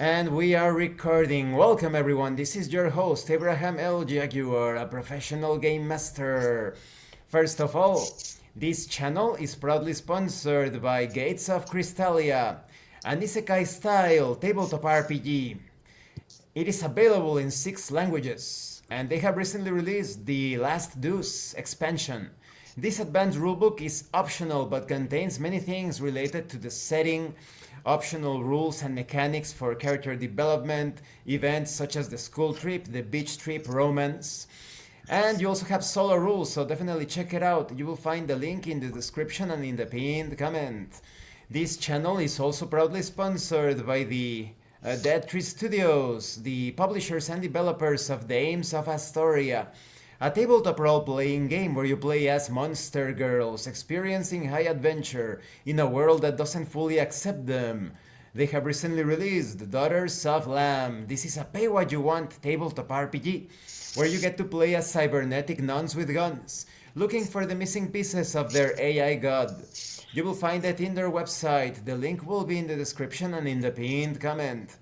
And we are recording. Welcome everyone. This is your host Abraham L. Jaguar, a professional game master. First of all, this channel is proudly sponsored by Gates of Krystalia, an isekai style tabletop RPG. It is available in 6 languages, and they have recently released the Last Deux expansion. This advanced rulebook is optional but contains many things related to the setting, optional rules and mechanics for character development, events such as the school trip, the beach trip, romance. And you also have solo rules, so definitely check it out. You will find the link in the description and in the pinned comment. This channel is also proudly sponsored by the pt3 Studios, the publishers and developers of Dames of Asstoria, a tabletop role-playing game where you play as monster girls experiencing high adventure in a world that doesn't fully accept them. They have recently released Daughters of Lamb. This is a pay-what-you-want tabletop RPG where you get to play as cybernetic nuns with guns, looking for the missing pieces of their AI god. You will find it in their website. The link will be in the description and in the pinned comment.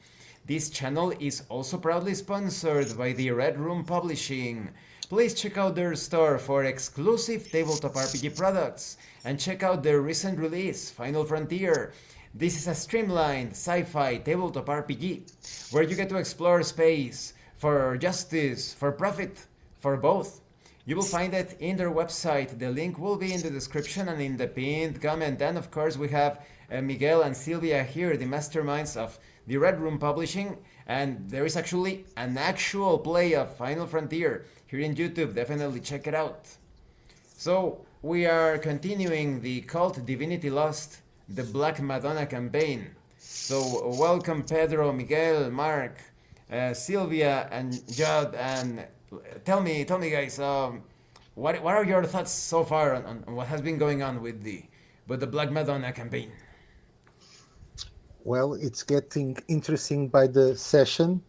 This channel is also proudly sponsored by the Red Room Publishing. Please check out their store for exclusive tabletop RPG products and check out their recent release, Final Frontier. This is a streamlined sci-fi tabletop RPG where you get to explore space for justice, for profit, for both. You will find it in their website. The link will be in the description and in the pinned comment. And of course, we have Miguel and Silvia here, the masterminds of the Red Room Publishing. And there is actually an actual play of Final Frontier here in YouTube. Definitely check it out. So, we are continuing the KULT Divinity Lost, the Black Madonna campaign. So, welcome Pedro, Miguel, Mark, Sylvia, and Judd, and tell me, guys, what are your thoughts so far on what has been going on with the Black Madonna campaign? Well, it's getting interesting by the session.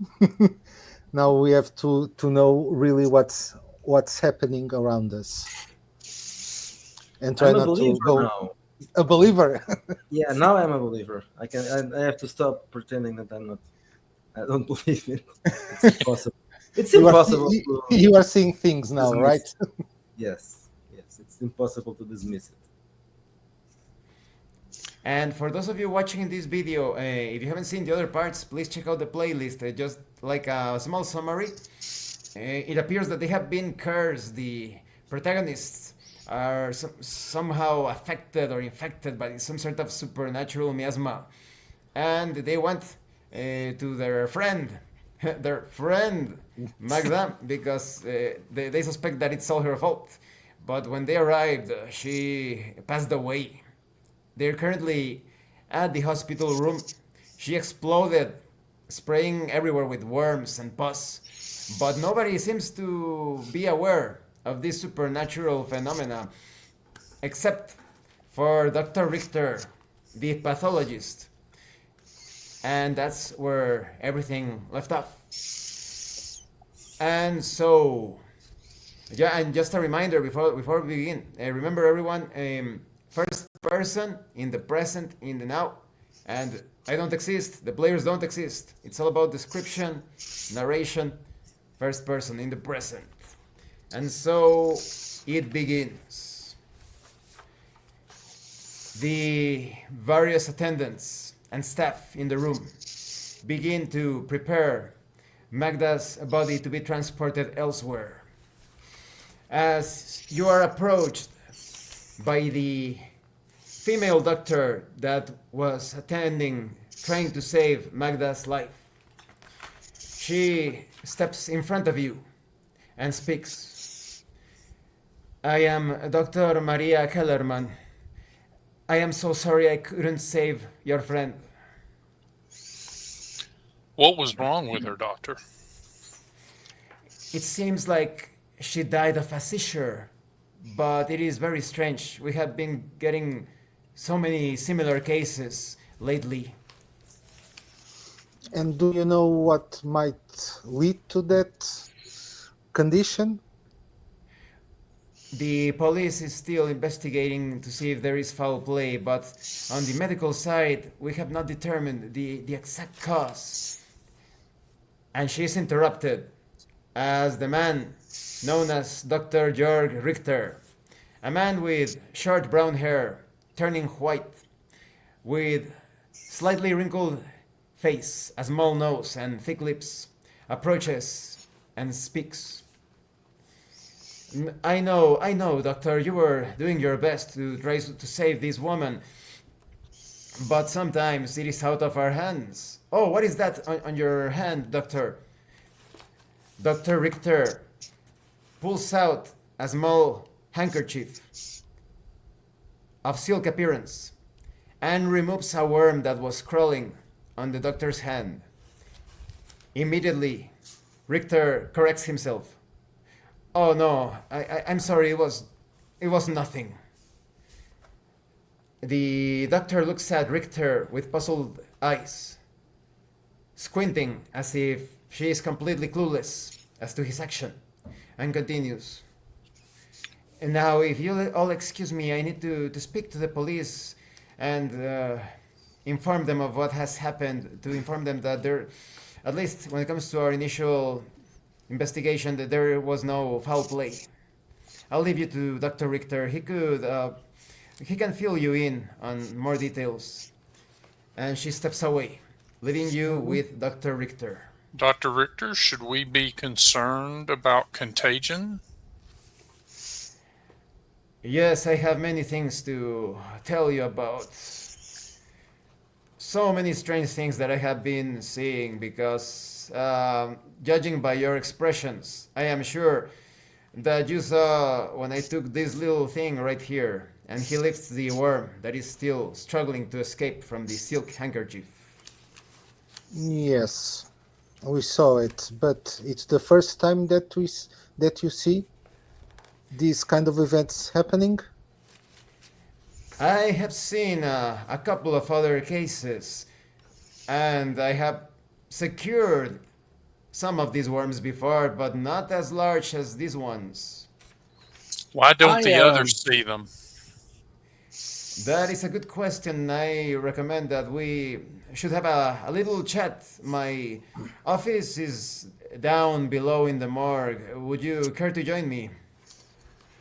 Now we have to know really what's happening around us and try I'm a not to believer go now. a believer. Yeah, now I'm a believer. I have to stop pretending that I'm not. I don't believe it. It's impossible. It's you are impossible see- to you are seeing things now, right? dismiss. Yes, yes, it's impossible to dismiss it. And for those of you watching this video, if you haven't seen the other parts, please check out the playlist. Just like a small summary, it appears that they have been cursed. The protagonists are somehow affected or infected by some sort of supernatural miasma, and they went to their friend, their friend Magda, because they suspect that it's all her fault. But when they arrived, she passed away. They're currently at the hospital room. She exploded, spraying everywhere with worms and pus. But nobody seems to be aware of this supernatural phenomena, except for Dr. Richter, the pathologist. And that's where everything left off. And so, yeah, and just a reminder before we begin, remember everyone, first person in the present, in the now, and I don't exist, the players don't exist. It's all about description, narration, first person in the present. And so it begins. The various attendants and staff in the room begin to prepare Magda's body to be transported elsewhere. As you are approached by the female doctor that was attending, trying to save Magda's life, she steps in front of you and speaks. I am Dr. Maria Kellerman. I am so sorry I couldn't save your friend. What was wrong with her, doctor? It seems like she died of a seizure, but it is very strange. We have been getting so many similar cases lately. And do you know what might lead to that condition? The police is still investigating to see if there is foul play, but on the medical side, we have not determined the exact cause. And she is interrupted as the man known as Dr. Jörg Richter, a man with short brown hair turning white, with slightly wrinkled face, a small nose, and thick lips, approaches and speaks. I know, Doctor, you were doing your best to try to save this woman, but sometimes it is out of our hands. Oh, what is that on your hand, Doctor? Dr. Richter pulls out a small handkerchief of silk appearance and removes a worm that was crawling on the doctor's hand. Immediately, Richter corrects himself. Oh no, I'm sorry, it was nothing. The doctor looks at Richter with puzzled eyes, squinting as if she is completely clueless as to his action, and continues. And now, if you all excuse me, I need to speak to the police and inform them of what has happened, to inform them that there, at least when it comes to our initial investigation, that there was no foul play. I'll leave you to Dr. Richter. He can fill you in on more details. And she steps away, leaving you with Dr. Richter. Dr. Richter, should we be concerned about contagion? Yes, I have many things to tell you about. So many strange things that I have been seeing because, judging by your expressions, I am sure that you saw when I took this little thing right here and he lifts the worm that is still struggling to escape from the silk handkerchief. Yes, we saw it, but it's the first time that you see these kind of events happening. I have seen a couple of other cases, and I have secured some of these worms before, but not as large as these ones. Why don't the others see them? That is a good question. I recommend that we should have a little chat. My office is down below in the morgue. Would you care to join me?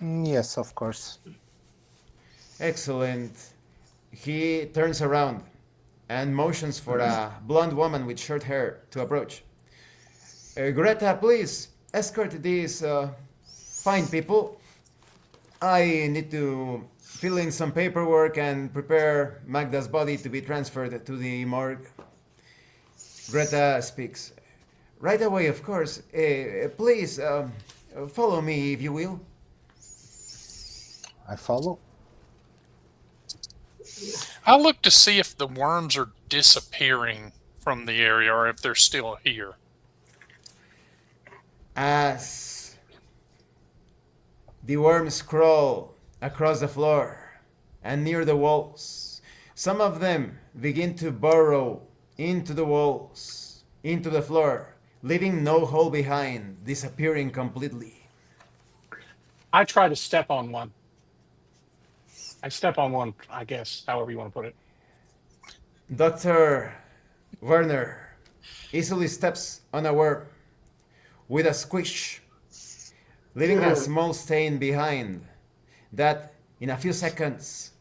Yes, of course. Excellent. He turns around and motions for a blonde woman with short hair to approach. Greta, please escort these fine people. I need to fill in some paperwork and prepare Magda's body to be transferred to the morgue. Greta speaks. Right away, of course. Please follow me, if you will. I follow. I'll look to see if the worms are disappearing from the area or if they're still here. As the worms crawl across the floor and near the walls, some of them begin to burrow into the walls, into the floor, leaving no hole behind, disappearing completely. I try to step on one. I step on one, I guess, however you want to put it. Dr. Werner easily steps on a worm with a squish, leaving a small stain behind that in a few seconds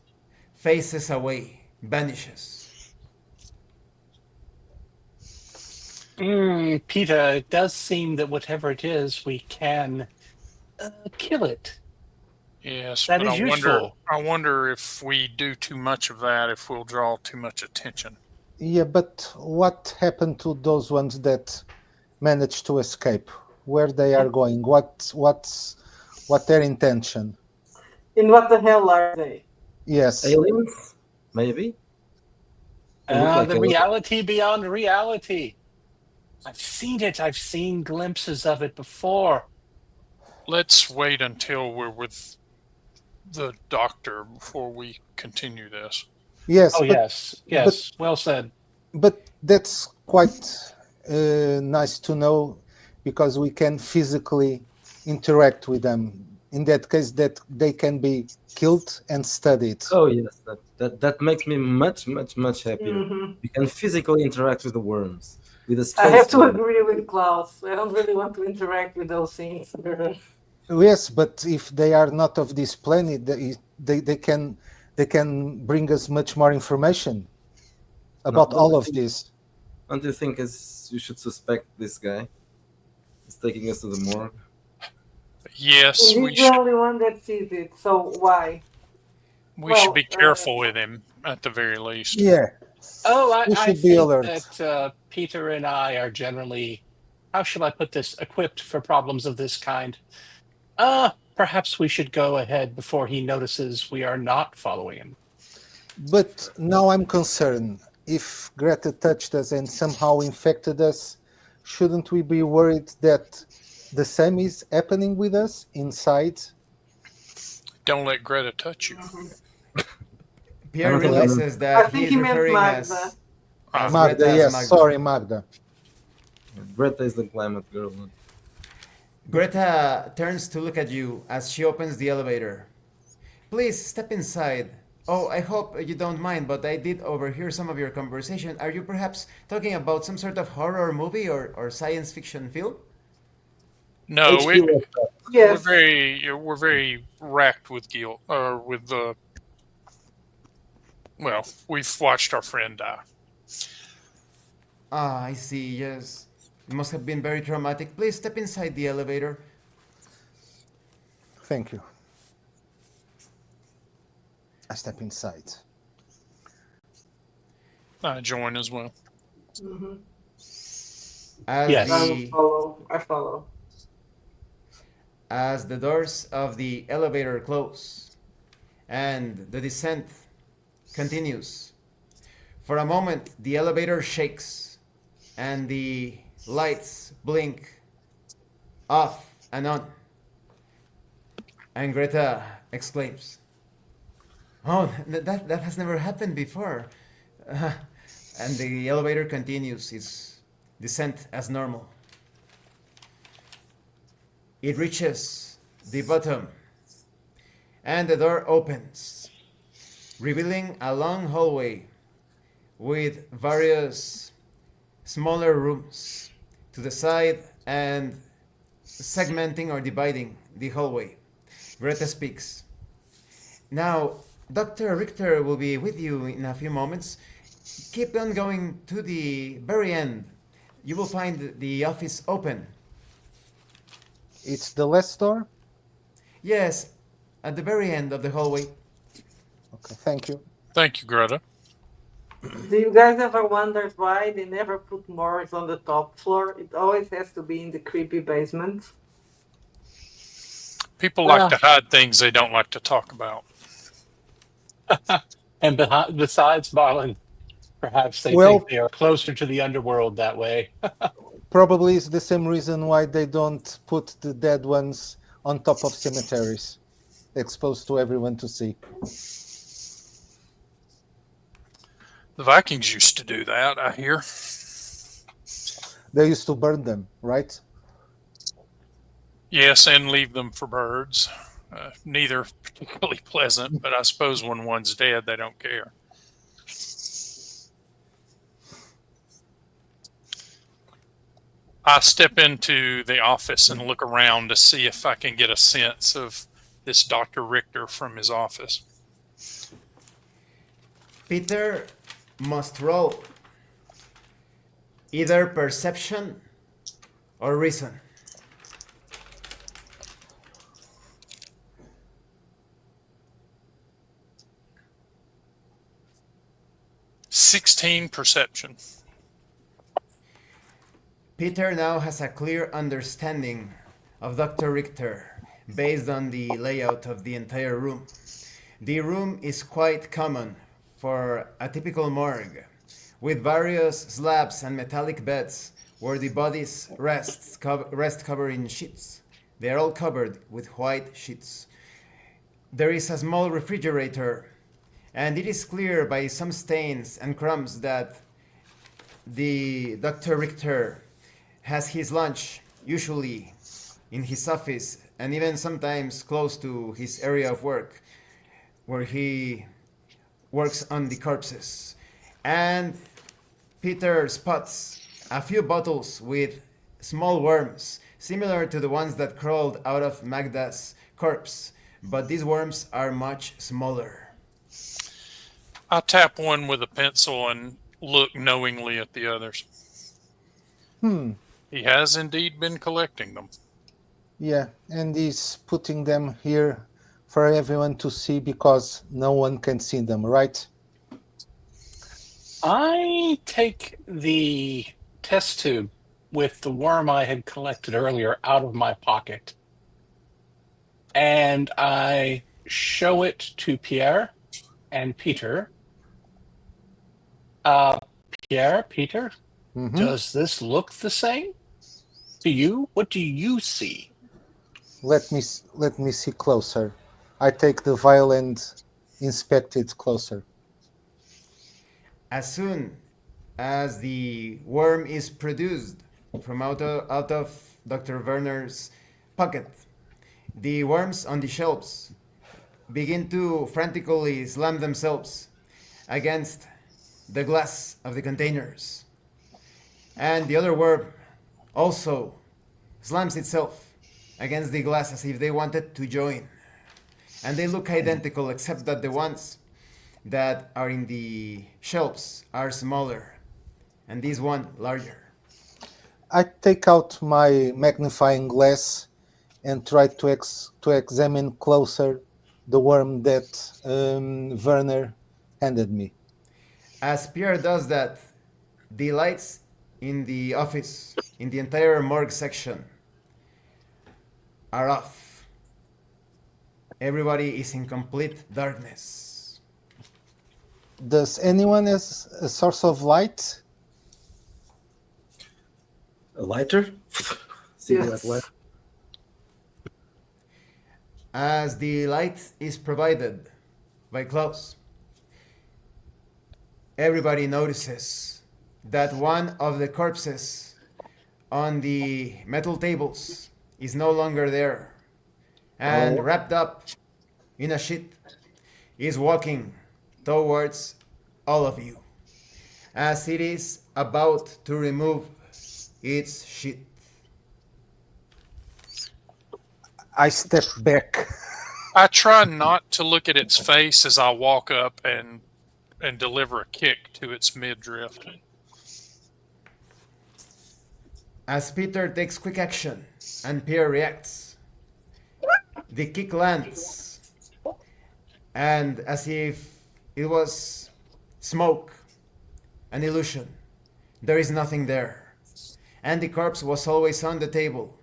faces away, vanishes. Peter, it does seem that whatever it is, we can kill it. Yes, That but is useful. I wonder if we do too much of that, if we'll draw too much attention. Yeah, but what happened to those ones that managed to escape? Where they are going? What's their intention? In what the hell are they? Yes. Aliens? Maybe? They look like The aliens. reality beyond reality. I've seen it. I've seen glimpses of it before. Let's wait until we're with the doctor before we continue this. Yes. Oh, yes. Well said. But that's quite nice to know because we can physically interact with them. In that case, that they can be killed and studied. Oh yes, that makes me much happier. Mhm. You can physically interact with the worms, with the I space have to worms. agree with Klaus. I don't really want to interact with those things. Yes, but if they are not of this planet, they can bring us much more information about Don't all you of think, this. don't you think you should suspect this guy? He's taking us to the morgue. Yes, And he's the only one that sees it, so why? we should Well, be careful with him at the very least. Yeah, Oh, we I should be think alert. that Peter and I are generally, how shall I put this, equipped for problems of this kind. Perhaps we should go ahead before he notices we are not following him. But now I'm concerned. If Greta touched us and somehow infected us, shouldn't we be worried that the same is happening with us inside? Don't let Greta touch you. I Pierre don't think Well, I'm. realizes I that he think is he meant referring Magda. as Ah, Greta Magda, as yes, Magda. sorry, Magda. Greta is the climate girl. Greta turns to look at you as she opens the elevator. Please step inside. Oh, I hope you don't mind, but I did overhear some of your conversation. Are you perhaps talking about some sort of horror movie or science fiction film? no, HP Yes. we're very racked with guilt, or with the. Well, we've watched our friend die. Ah, I see, yes. It must have been very traumatic. Please step inside the elevator. Thank you. I step inside. I join as well. Mm-hmm. As Yes. the I follow. as the doors of the elevator close and the descent continues. For a moment, the elevator shakes and the lights blink off and on. And Greta exclaims, "Oh, that has never happened before." And the elevator continues its descent as normal. It reaches the bottom, and the door opens, revealing a long hallway with various smaller rooms to the side and segmenting or dividing the hallway. Greta speaks. Now, Dr. Richter will be with you in a few moments. Keep on going to the very end. You will find the office open. It's the last door? Yes, at the very end of the hallway. Okay, thank you. Thank you, Greta. Do you guys ever wonder why they never put morgues on the top floor? It always has to be in the creepy basement. People like to hide things they don't like to talk about. And besides, Marlon, perhaps they Well- think they are closer to the underworld that way. Probably it's the same reason why they don't put the dead ones on top of cemeteries, exposed to everyone to see. The Vikings used to do that, I hear. They used to burn them, right? Yes, and leave them for birds. Neither particularly pleasant, but I suppose when one's dead, they don't care. I step into the office and look around to see if I can get a sense of this Dr. Richter from his office. Peter must roll either perception or reason. "16 perception." Peter now has a clear understanding of Dr. Richter based on the layout of the entire room. The room is quite common for a typical morgue, with various slabs and metallic beds where the bodies rest covered in sheets. They are all covered with white sheets. There is a small refrigerator, and it is clear by some stains and crumbs that the Dr. Richter has his lunch, usually in his office, and even sometimes close to his area of work, where he works on the corpses. And Peter spots a few bottles with small worms, similar to the ones that crawled out of Magda's corpse, but these worms are much smaller. I tap one with a pencil and look knowingly at the others. He has indeed been collecting them. Yeah, and he's putting them here for everyone to see because no one can see them, right? I take the test tube with the worm I had collected earlier out of my pocket, and I show it to Pierre and Peter. Pierre, Peter, does this look the same to you? What do you see? Let me see closer. I take the vial and inspect it closer. As soon as the worm is produced from out of Dr. Werner's pocket, the worms on the shelves begin to frantically slam themselves against the glass of the containers. And the other worm also slams itself against the glass as if they wanted to join. And they look identical, except that the ones that are in the shelves are smaller, and this one larger. I take out my magnifying glass and try to examine closer the worm that Werner handed me. As Pierre does that, the lights in the office, in the entire morgue section, are off. Everybody is in complete darkness. Does anyone has a source of light? A lighter? Cigarette light. As the light is provided by Klaus, everybody notices that one of the corpses on the metal tables is no longer there, and wrapped up in a sheet is walking towards all of you as it is about to remove its sheet. I step back. I try not to look at its face as I walk up and deliver a kick to its midriff. As Peter takes quick action and Pierre reacts, the kick lands, and as if it was smoke, an illusion, there is nothing there, and the corpse was always on the table.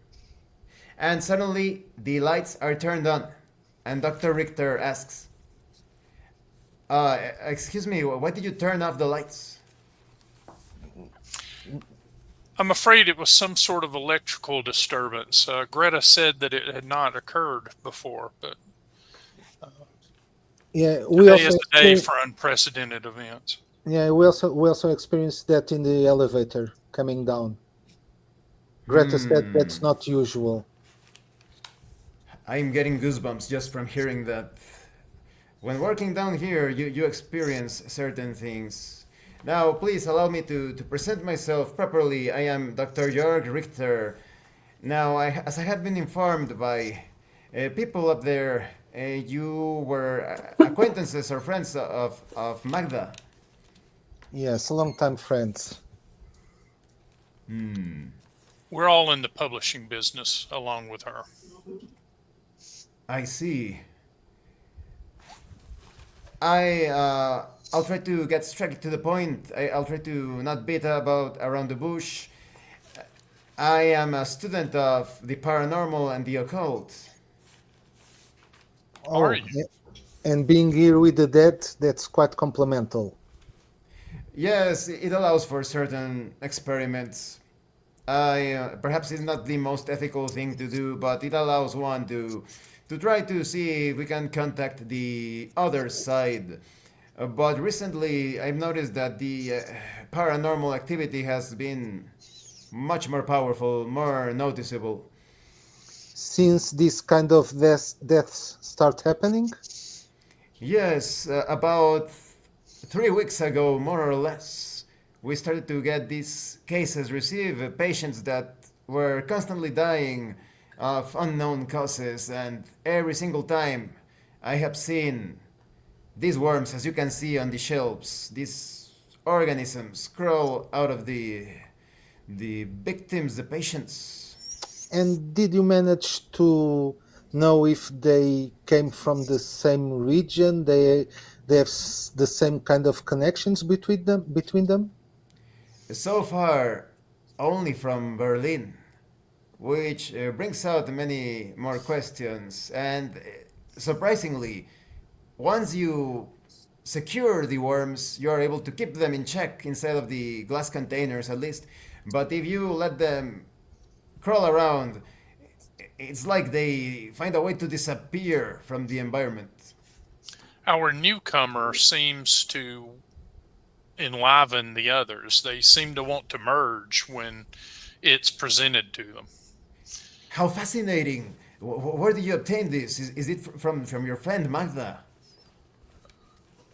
And suddenly the lights are turned on, and Dr. Richter asks, excuse me, why did you turn off the lights? I'm afraid it was some sort of electrical disturbance. Greta said that it had not occurred before, but Yeah, we today also is the day for unprecedented events. Yeah, we also experienced that in the elevator coming down. Greta said that's not usual. I'm getting goosebumps just from hearing that. When working down here, you experience certain things. Now, please allow me to present myself properly. I am Dr. Jörg Richter. Now, as I had been informed by people up there, you were acquaintances or friends of Magda. Yes, long-time friends. We're all in the publishing business along with her. I see. I'll try to get straight to the point. I'll try to not beat about around the bush. I am a student of the paranormal and the occult. Are you? And being here with the dead, that's quite complimental. Yes, it allows for certain experiments. Perhaps it's not the most ethical thing to do, but it allows one to try to see if we can contact the other side. But recently, I've noticed that the paranormal activity has been much more powerful, more noticeable. since this kind of deaths start happening? Yes, about 3 weeks ago, more or less, we started to get these cases, receive patients that were constantly dying of unknown causes, and every single time I have seen these worms, as you can see on the shelves, these organisms crawl out of the victims, the patients. And did you manage to know if they came from the same region? They have the same kind of connections between them? So far, only from Berlin, which brings out many more questions. And surprisingly, once you secure the worms, you are able to keep them in check inside of the glass containers at least. But if you let them crawl around, it's like they find a way to disappear from the environment. Our newcomer seems to enliven the others. They seem to want to merge when it's presented to them. How fascinating! Where did you obtain this? Is it from your friend Magda?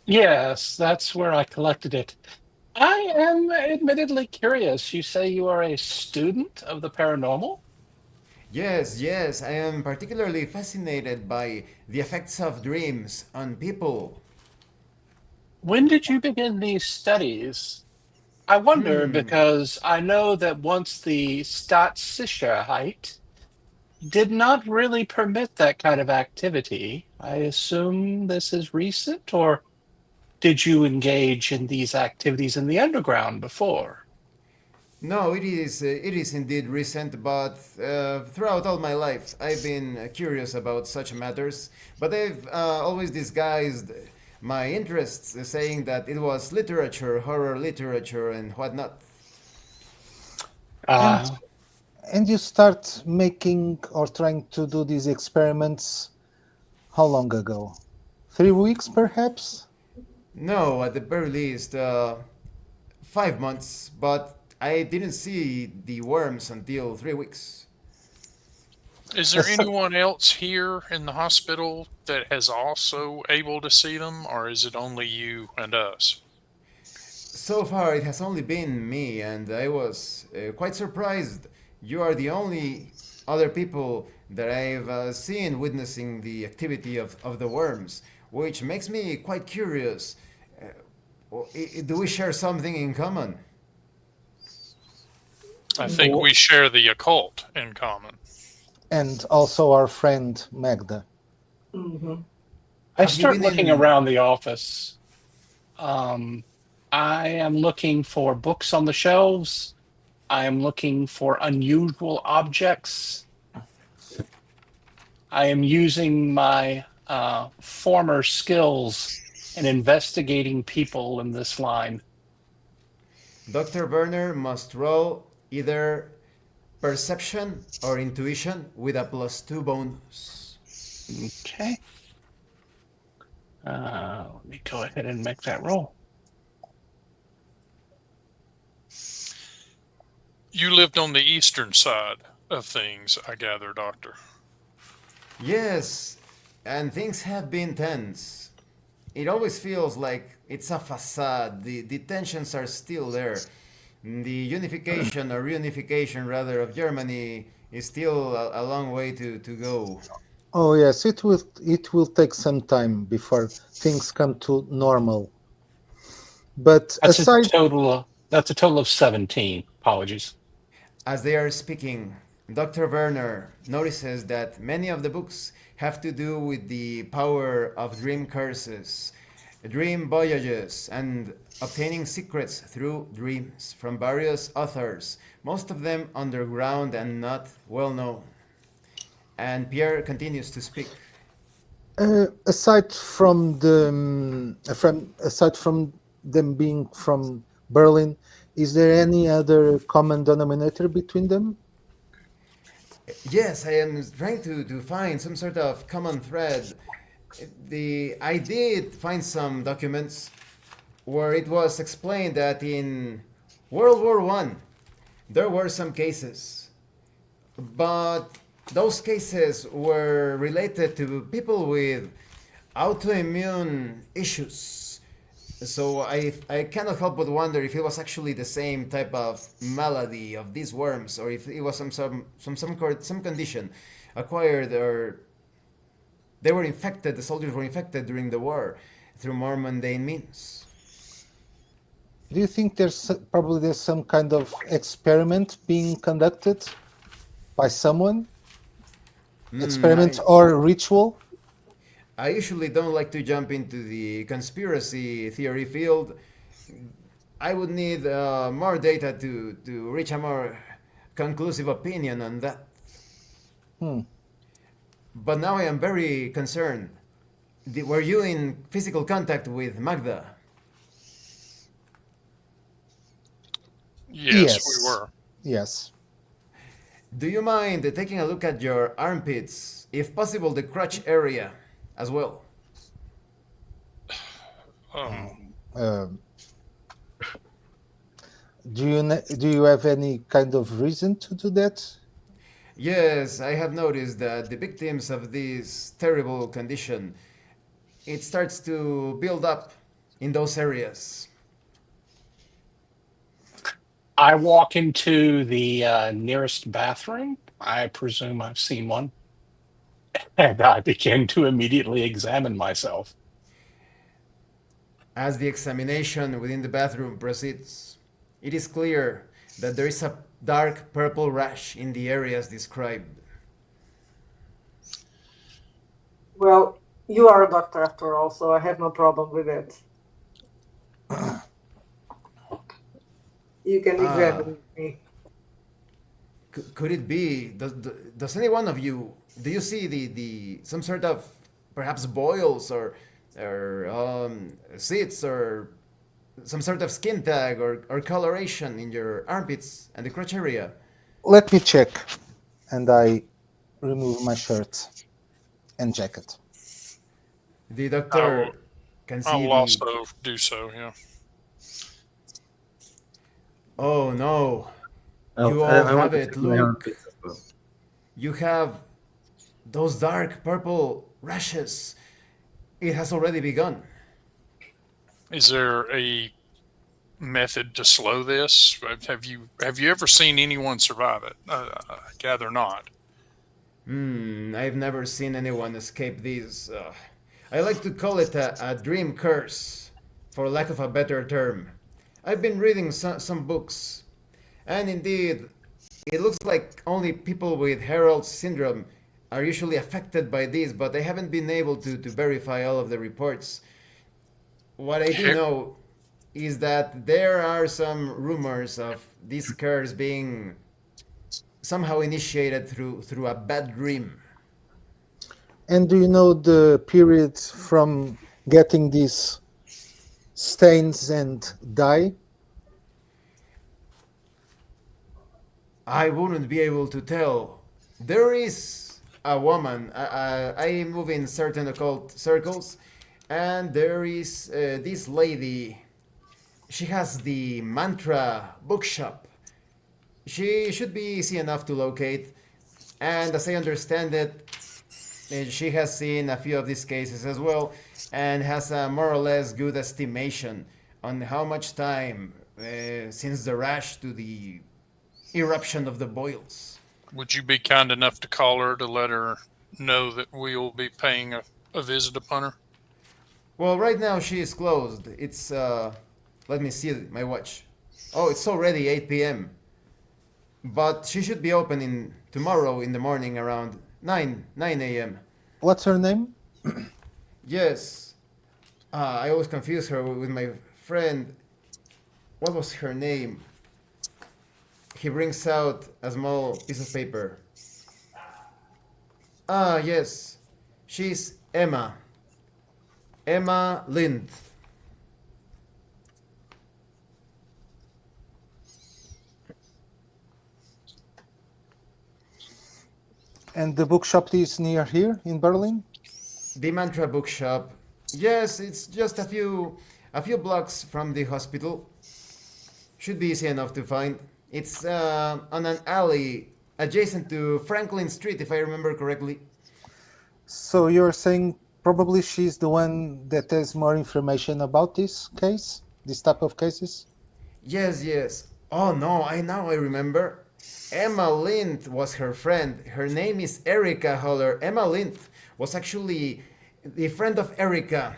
Yes, that's where I collected it. I am admittedly curious. You say you are a student of the paranormal? Yes, yes, I am particularly fascinated by the effects of dreams on people. When did you begin these studies? I wonder because I know that once the Staatssicherheit did not really permit that kind of activity, I assume this is recent, or did you engage in these activities in the underground before? No, it is indeed recent, but throughout all my life I've been curious about such matters. But I've always disguised my interests, saying that it was literature, horror literature, and whatnot. And Uh, and you start making or trying to do these experiments how long ago? 3 weeks, perhaps? No, at the very least, 5 months, but I didn't see the worms until 3 weeks. Is there Asi- anyone else here in the hospital that has also able to see them, or is it only you and us? So far, it has only been me, and I was quite surprised. You are the only other people that I've seen witnessing the activity of the worms, which makes me quite curious. Do we share something in common? I think we share the occult in common. and also our friend Magda. Mm-hmm. I Have you start been looking in? around the office. Um, I am looking for books on the shelves. I am looking for unusual objects. I am using my former skills in investigating people in this line. Dr. Werner must roll either perception or intuition with a +2 bonus. Okay. Let me go ahead and make that roll. You lived on the eastern side of things, I gather, Doctor. Yes, and things have been tense. It always feels like it's a facade. The tensions are still there. The unification or reunification, rather, of Germany is still a long way to go. Oh yes, it will take some time before things come to normal. But That's a aside, total. That's a total of 17. Apologies. As they are speaking, Dr. Werner notices that many of the books have to do with the power of dream curses, dream voyages, and obtaining secrets through dreams from various authors, most of them underground and not well known. And Pierre continues to speak. aside from them being from Berlin, is there any other common denominator between them? Yes, I am trying to find some sort of common thread. I did find some documents where it was explained that in World War One there were some cases, but those cases were related to people with autoimmune issues. So I cannot help but wonder if it was actually the same type of malady of these worms, or if it was some condition acquired, or they were infected. The soldiers were infected during the war through more mundane means. Do you think there's some kind of experiment being conducted by someone? Experiment I, or ritual? I usually don't like to jump into the conspiracy theory field. I would need more data to reach a more conclusive opinion on that. Hmm. But now I am very concerned. Were you in physical contact with Magda? Yes, Yes. we were. Yes. Do you mind taking a look at your armpits, if possible, the crotch area as well? Oh, Um, do you have any kind of reason to do that? Yes, I have noticed that the victims of this terrible condition, it starts to build up in those areas. I walk into the nearest bathroom. I presume I've seen one. And I begin to immediately examine myself. As the examination within the bathroom proceeds, it is clear that there is a dark purple rash in the areas described. Well, you are a doctor after all, so I have no problem with it. You can examine me. Could it be? Does any one of you do you see the some sort of perhaps boils or zits or some sort of skin tag or coloration in your armpits and the crotch area? Let me check. And I remove my shirt and jacket. The doctor can I see will the. also do so. Yeah. Oh no! You all I want have to it. check my Look, armpits as well. you have those dark purple rashes. It has already begun. Is there a method to slow this? Have you ever seen anyone survive it? I gather not. I've never seen anyone escape these. I like to call it a dream curse, for lack of a better term. I've been reading some books, and indeed, it looks like only people with Harold's syndrome are usually affected by these, but I haven't been able to verify all of the reports. What I do Here- know is that there are some rumors of this curse being somehow initiated through a bad dream. And do you know the period from getting these stains and dye? I wouldn't be able to tell. There is a woman. I move in certain occult circles, and there is this lady. She has the mantra bookshop. She should be easy enough to locate, and as I understand it, she has seen a few of these cases as well, and has a more or less good estimation on how much time since the rash to the eruption of the boils. Would you be kind enough to call her to let her know that we will be paying a visit upon her? Well, right now she is closed. It's let me see my watch. Oh, it's already 8 p.m. But she should be open in tomorrow in the morning around 9 a.m. What's her name? Yes. I always confuse her with my friend. What was her name? He brings out a small piece of paper. Ah, yes. She's Emma. Emma Lind. And the bookshop is near here in Berlin? The Mantra Bookshop. Yes, it's just a few blocks from the hospital. Should be easy enough to find. It's on an alley adjacent to Franklin Street, if I remember correctly. So you're saying probably she's the one that has more information about this case, this type of cases? Yes, yes. Oh no, I remember. Emma Lind was her friend. Her name is Erica Holler. Emma Lind was actually the friend of Erica.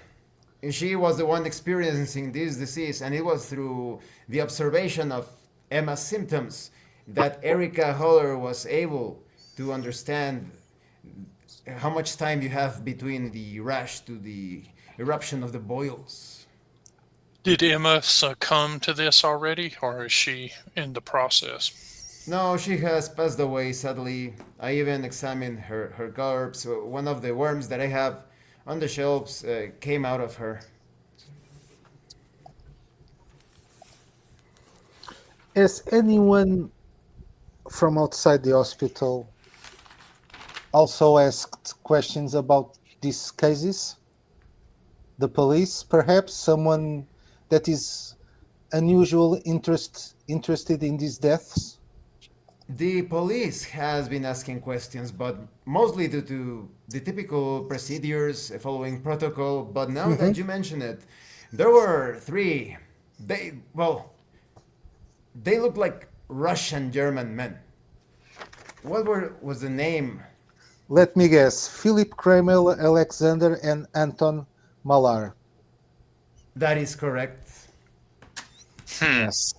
She was the one experiencing this disease, and it was through the observation of Emma's symptoms that Erica Holler was able to understand how much time you have between the rash to the eruption of the boils. Did Emma succumb to this already, or is she in the process? No, she has passed away, sadly. I even examined her corpse. One of the worms that I have on the shelves came out of her. Has anyone from outside the hospital also asked questions about these cases? The police, perhaps? Someone that is interested in these deaths? The police has been asking questions, but mostly due to the typical procedures following protocol. But now that you mention it, there were three. They look like Russian German men. Was the name? Let me guess. Philip Kramer, Alexander, and Anton Malar. That is correct. Yes.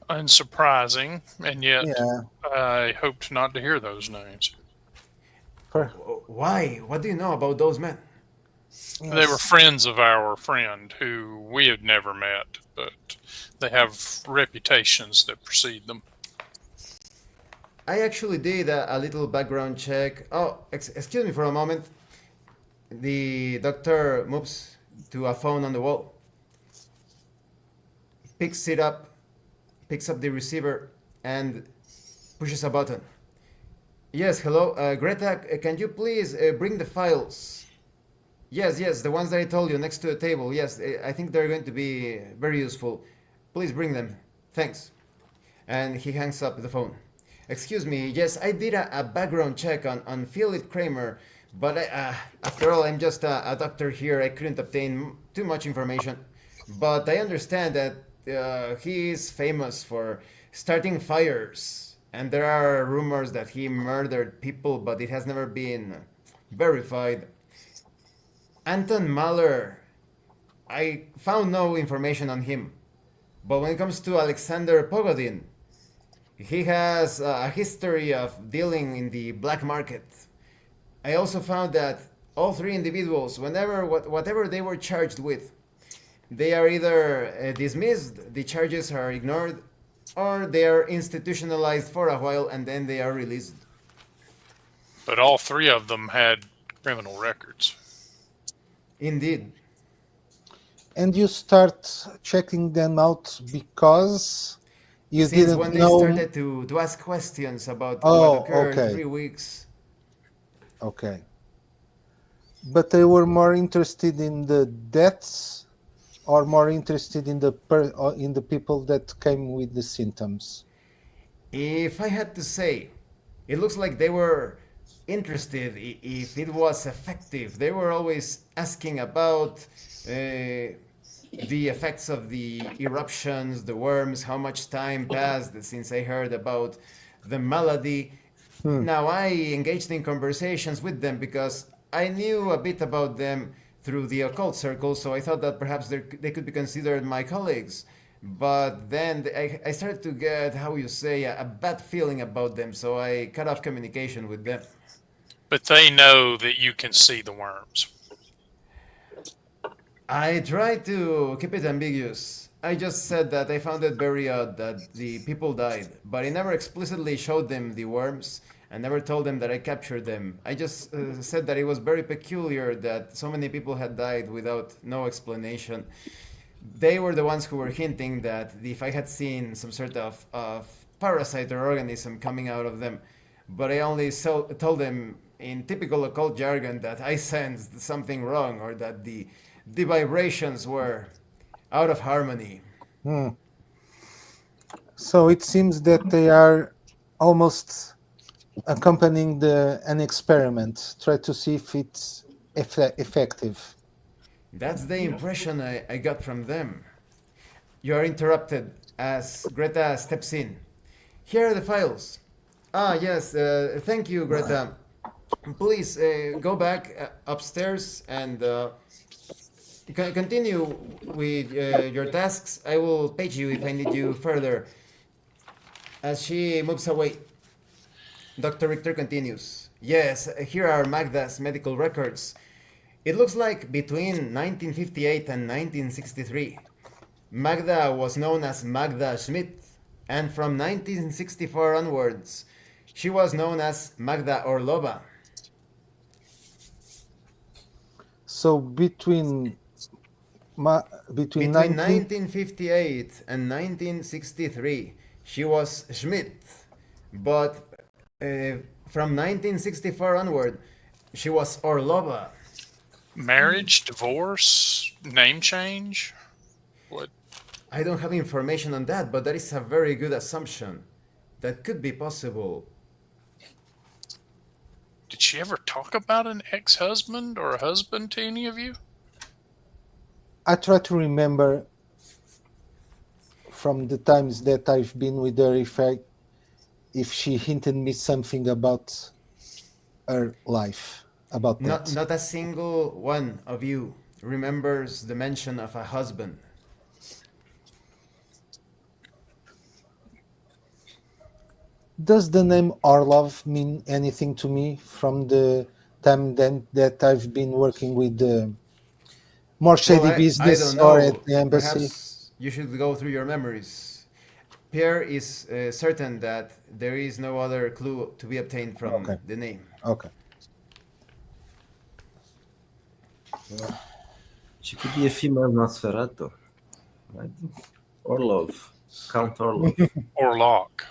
Unsurprising, and yet Yeah. I hoped not to hear those names. Why? What do you know about those men? They were friends of our friend who we had never met, but they have reputations that precede them. I actually did a little background check. Oh, excuse me for a moment. The doctor moves to a phone on the wall, picks it up, picks up the receiver, and pushes a button. Yes, hello. Greta, can you please bring the files? Yes, the ones that I told you next to the table. Yes, I think they're going to be very useful. Please bring them. Thanks. And he hangs up the phone. Excuse me, yes, I did a background check on Philip Kramer, but after all, I'm just a doctor here. I couldn't obtain too much information. But I understand that he is famous for starting fires, and there are rumors that he murdered people, but it has never been verified. Anton Mahler, I found no information on him. But when it comes to Alexander Pogodin, he has a history of dealing in the black market. I also found that all three individuals, whatever they were charged with, they are either dismissed, the charges are ignored, or they are institutionalized for a while and then they are released. But all three of them had criminal records. Indeed. And you start checking them out because you Since didn't when know. they started to ask questions about Oh, what occurred okay. 3 weeks. Okay. But they were more interested in the deaths or more interested in the people that came with the symptoms? If I had to say, it looks like they were interested if it was effective. They were always asking about the effects of the eruptions, the worms, how much time passed since I heard about the malady. Now I engaged in conversations with them because I knew a bit about them through the occult circle, so I thought that perhaps they could be considered my colleagues. But then I started to get, how you say, a bad feeling about them, so I cut off communication with them. But they know that you can see the worms. I tried to keep it ambiguous. I just said that I found it very odd that the people died, but I never explicitly showed them the worms and never told them that I captured them. I just said that it was very peculiar that so many people had died without no explanation. They were the ones who were hinting that if I had seen some sort of parasite or organism coming out of them, but I only told them in typical occult jargon that I sensed something wrong or that the vibrations were out of harmony. So it seems that they are almost accompanying an experiment, try to see if it's effective. That's the impression I got from them. You are interrupted as Greta steps in. Here are the files. Ah, yes, thank you, Greta. Please go back upstairs and continue with your tasks. I will page you if I need you further. As she moves away, Dr. Richter continues. Yes, here are Magda's medical records. It looks like between 1958 and 1963, Magda was known as Magda Schmidt, and from 1964 onwards, she was known as Magda Orlova. So between between Between 19 1958 and 1963, she was Schmidt, but from 1964 onward, she was Orlova. Marriage, divorce, name change. What? I don't have information on that, but that is a very good assumption. That could be possible. Did she ever talk about an ex-husband or a husband to any of you? I try to remember from the times that I've been with her if she hinted me something about her life, about that. Not a single one of you remembers the mention of a husband. Does the name Orlov mean anything to me from the time then that I've been working with the more shady Well, I business don't or at know. the embassy? Perhaps you should go through your memories. Pierre is certain that there is no other clue to be obtained from Okay. the name. Okay. She could be a female Nosferatu, right? Orlov, Count Orlov. Or Locke?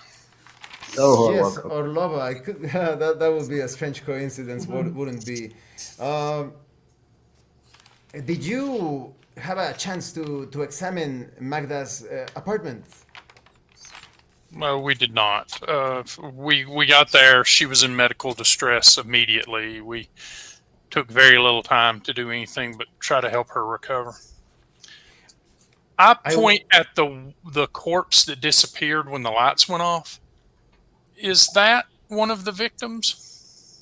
Oh, Yes, Orlov. Orlova. I could. That would be a strange coincidence. Wouldn't be? Did you have a chance to examine Magda's apartment? No, we did not. We got there. She was in medical distress immediately. We took very little time to do anything but try to help her recover. I point at the corpse that disappeared when the lights went off. Is that one of the victims?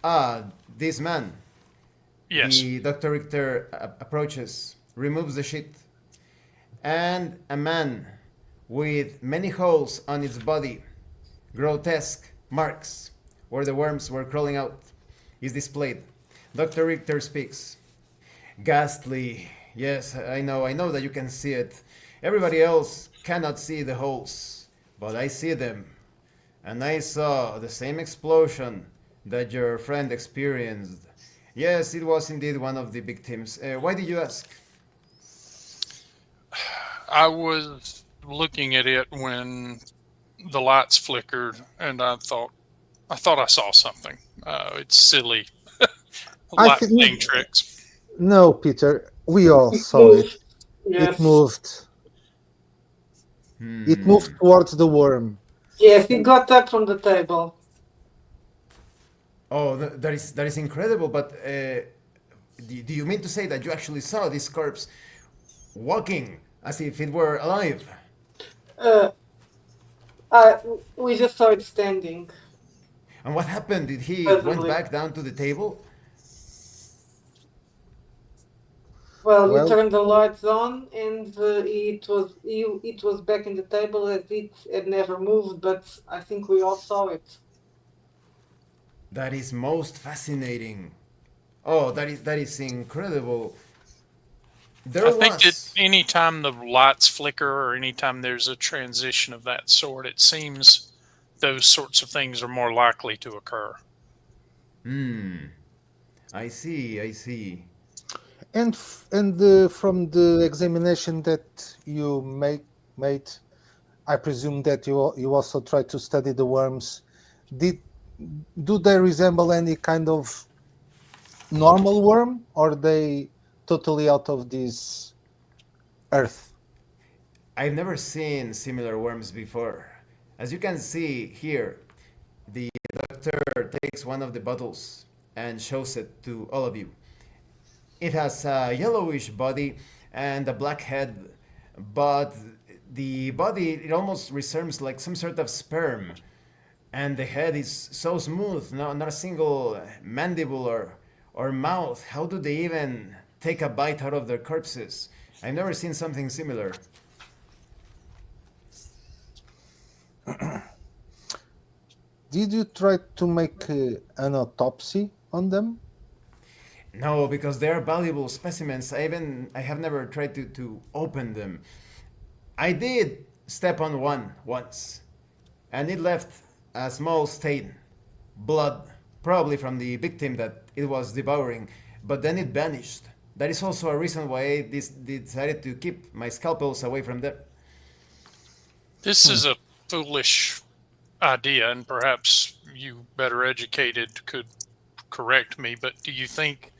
Ah, this man. Yes. The Dr. Richter approaches, removes the sheet, and a man with many holes on its body, grotesque marks where the worms were crawling out, is displayed. Dr. Richter speaks. Ghastly. Yes, I know that you can see it. Everybody else cannot see the holes, but I see them. And I saw the same explosion that your friend experienced. Yes, it was indeed one of the victims. Why did you ask? I was looking at it when the lights flickered, and I thought I saw something. It's silly. I Light think- playing tricks. No, Peter, we all saw it. Yes. It moved. It moved towards the worm. Yes, it got up from the table. Oh, that is incredible. But do you mean to say that you actually saw this corpse walking as if it were alive? We just saw it standing. And what happened? Did he Presently. went back down to the table? Well, Well- we turned the lights on, and it was back in the table as it had never moved. But I think we all saw it. That is most fascinating. Oh, that is incredible. There I think that was. anytime the lights flicker or anytime there's a transition of that sort, it seems those sorts of things are more likely to occur. I see. And from the examination that you made, I presume that you also tried to study the worms. Do they resemble any kind of normal worm, or are they totally out of this earth? I've never seen similar worms before. As you can see here, the doctor takes one of the bottles and shows it to all of you. It has a yellowish body and a black head, but the body it almost resembles like some sort of sperm, and the head is so smooth, not a single mandible or mouth. How do they even take a bite out of their corpses? I've never seen something similar. Did you try to make an autopsy on them? No, because they are valuable specimens. I have never tried to open them. I did step on one once, and it left a small stain, blood, probably from the victim that it was devouring, but then it vanished. That is also a reason why I decided to keep my scalpels away from them. This is a foolish idea, and perhaps you, better educated, could correct me, but do you think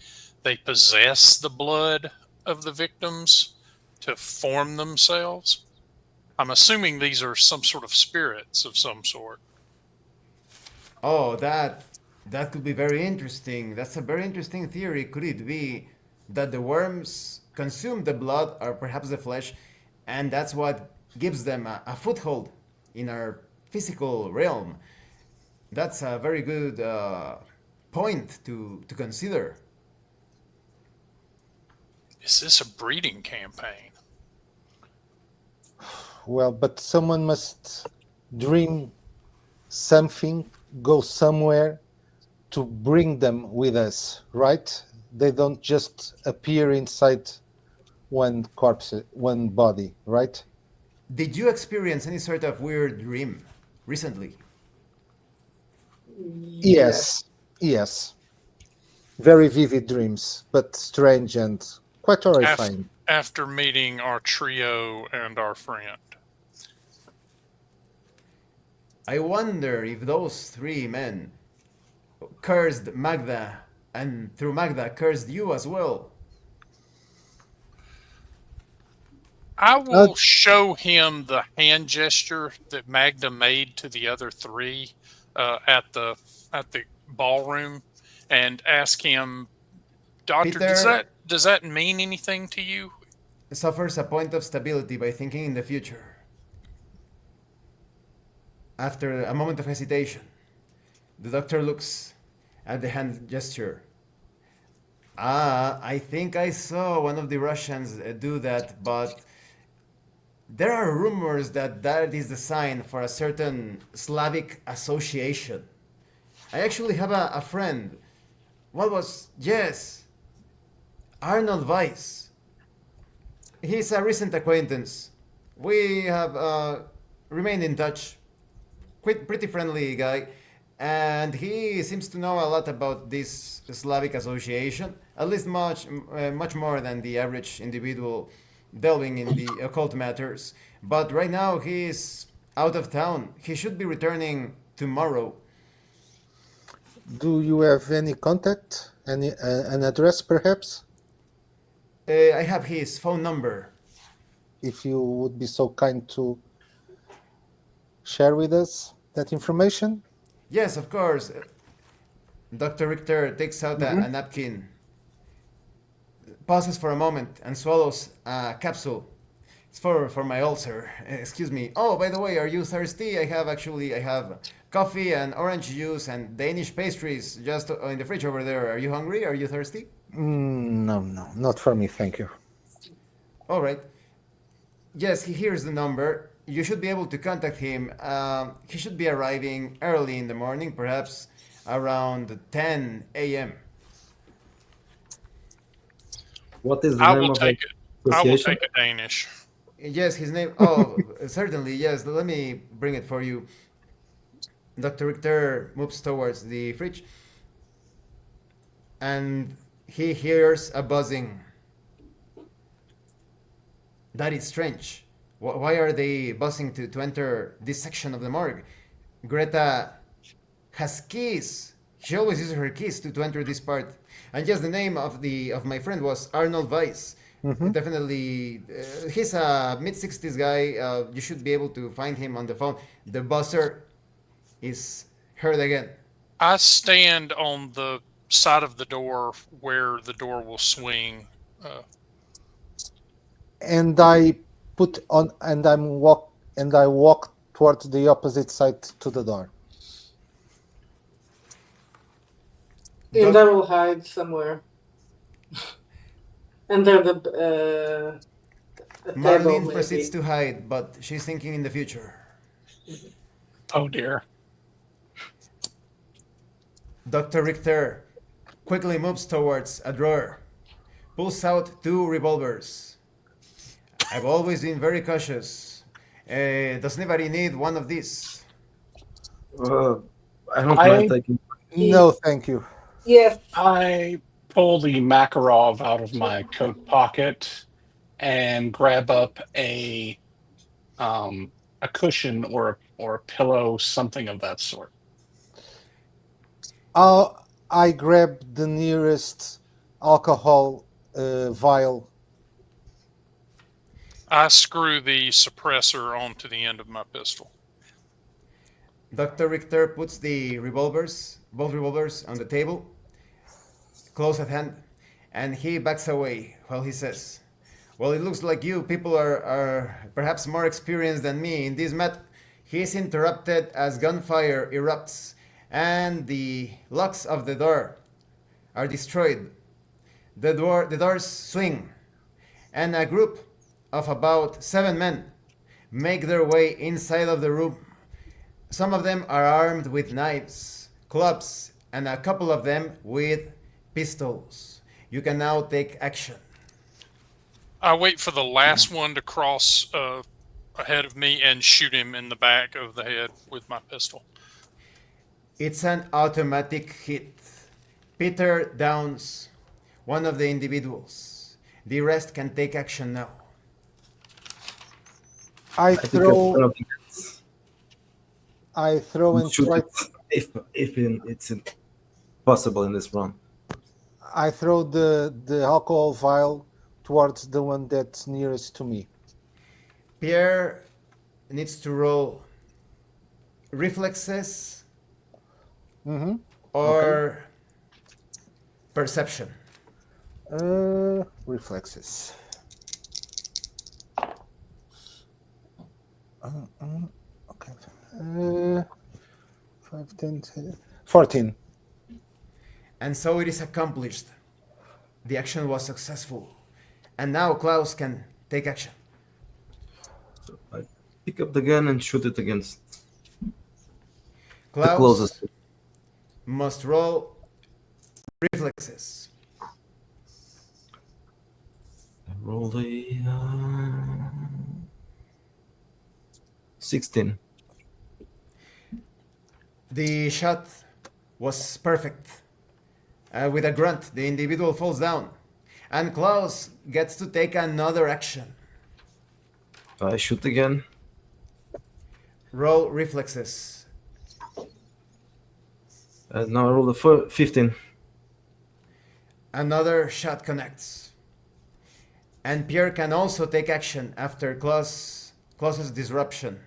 they possess the blood of the victims to form themselves? I'm assuming these are some sort of spirits of some sort. Oh, that could be very interesting. That's a very interesting theory. Could it be that the worms consume the blood or perhaps the flesh, and that's what gives them a foothold in our physical realm? That's a very good point to consider. Is this a breeding campaign? Well, but someone must dream something, go somewhere to bring them with us, right? They don't just appear inside one corpse, one body, right? Did you experience any sort of weird dream recently? Yes, yes. Very vivid dreams, but strange and quite horrifying. After meeting our trio and our friend. I wonder if those three men cursed Magda and through Magda cursed you as well. I will show him the hand gesture that Magda made to the other three at the ballroom, and ask him, Doctor, Peter does that mean anything to you? suffers a point of stability by thinking in the future. After a moment of hesitation, the doctor looks at the hand gesture. Ah, I think I saw one of the Russians do that, but there are rumors that that is the sign for a certain Slavic association. I actually have a friend. What was? Yes, Arnold Weiss. He's a recent acquaintance. We have remained in touch. Pretty friendly guy, and he seems to know a lot about this Slavic association. At least much more than the average individual delving in the occult matters. But right now he is out of town. He should be returning tomorrow. Do you have any contact, any an address, perhaps? I have his phone number. If you would be so kind to share with us that information. Yes, of course. Dr. Richter takes out a napkin, pauses for a moment, and swallows a capsule. It's for my ulcer. Excuse me. Oh, by the way, are you thirsty? I have coffee and orange juice and Danish pastries just in the fridge over there. Are you hungry? Are you thirsty? No, not for me, thank you. All right. Yes, he hears the number. You should be able to contact him. He should be arriving early in the morning, perhaps around 10 a.m. What is the I name will of take the it. I will association? take a Danish. Yes, his name. Oh, certainly. Yes, let me bring it for you. Dr. Richter moves towards the fridge and he hears a buzzing. That is strange. Why are they buzzing to enter this section of the morgue? Greta has keys. She always uses her keys to enter this part. And yes, the name of my friend was Arnold Weiss. Definitely, he's a mid 60s guy. You should be able to find him on the phone. The buzzer is heard again. I stand on the side of the door where the door will swing. And I put on and I walk towards the opposite side to the door. And I will hide somewhere under the table, Marlene proceeds maybe. to hide, but she's thinking in the future. Oh dear. Dr. Richter quickly moves towards a drawer, pulls out two revolvers. I've always been very cautious. Does anybody need one of these? I don't I- mind taking. No, thank you. Yes. I pull the Makarov out of my coat pocket and grab up a cushion or a pillow, something of that sort. I grab the nearest alcohol vial. I screw the suppressor onto the end of my pistol. Dr. Richter puts the revolvers, both revolvers, on the table, close at hand, and he backs away while he says, "Well, it looks like you people are perhaps more experienced than me in this matter." He is interrupted as gunfire erupts and the locks of the door are destroyed. The doors swing, and a group of about 7 men make their way inside of the room. Some of them are armed with knives, clubs, and a couple of them with pistols. You can now take action. I wait for the last one to cross ahead of me and shoot him in the back of the head with my pistol. It's an automatic hit. Peter downs one of the individuals. The rest can take action now. I I think one throw of the guys and shoot try. it if it's possible in this round. I throw the alcohol vial towards the one that's nearest to me. Pierre needs to roll reflexes or perception. Reflexes. Okay. 5, 10, 14. And so it is accomplished. The action was successful. And now Klaus can take action. So I pick up the gun and shoot it against the Klaus closest. must roll reflexes. Roll the 16. The shot was perfect. With a grunt, the individual falls down, and Klaus gets to take another action. I shoot again. Roll reflexes. Now I roll the 15. Another shot connects. And Pierre can also take action after Klaus's disruption.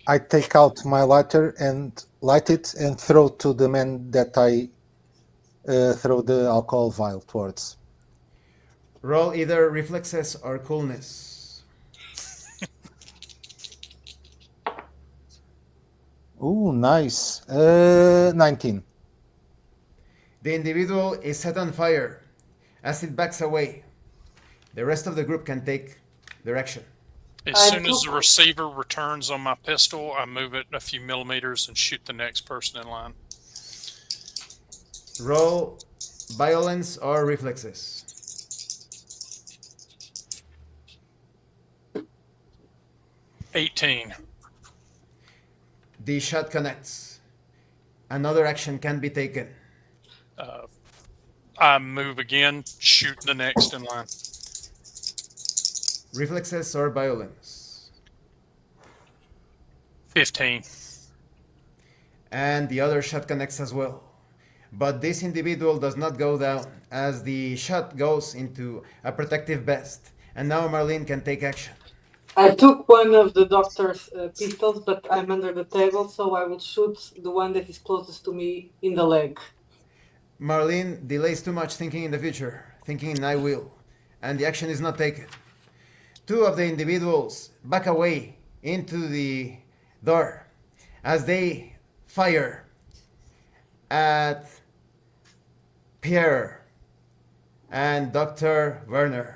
I take out my lighter and light it and throw to the man that I throw the alcohol vial towards. Roll either reflexes or coolness. Ooh, nice. 19. The individual is set on fire as it backs away. The rest of the group can take their action. As soon as the receiver returns on my pistol, I move it a few millimeters and shoot the next person in line. Roll violence or reflexes. $18. The shot connects. Another action can be taken. I move again, shoot the next in line. Reflexes or violence. 15. And the other shot connects as well. But this individual does not go down as the shot goes into a protective vest. And now Marlene can take action. I took one of the doctor's pistols, but I'm under the table, so I will shoot the one that is closest to me in the leg. Marlene delays too much thinking in the future, thinking in I will, and the action is not taken. Two of the individuals back away into the door as they fire at Pierre and Dr. Werner.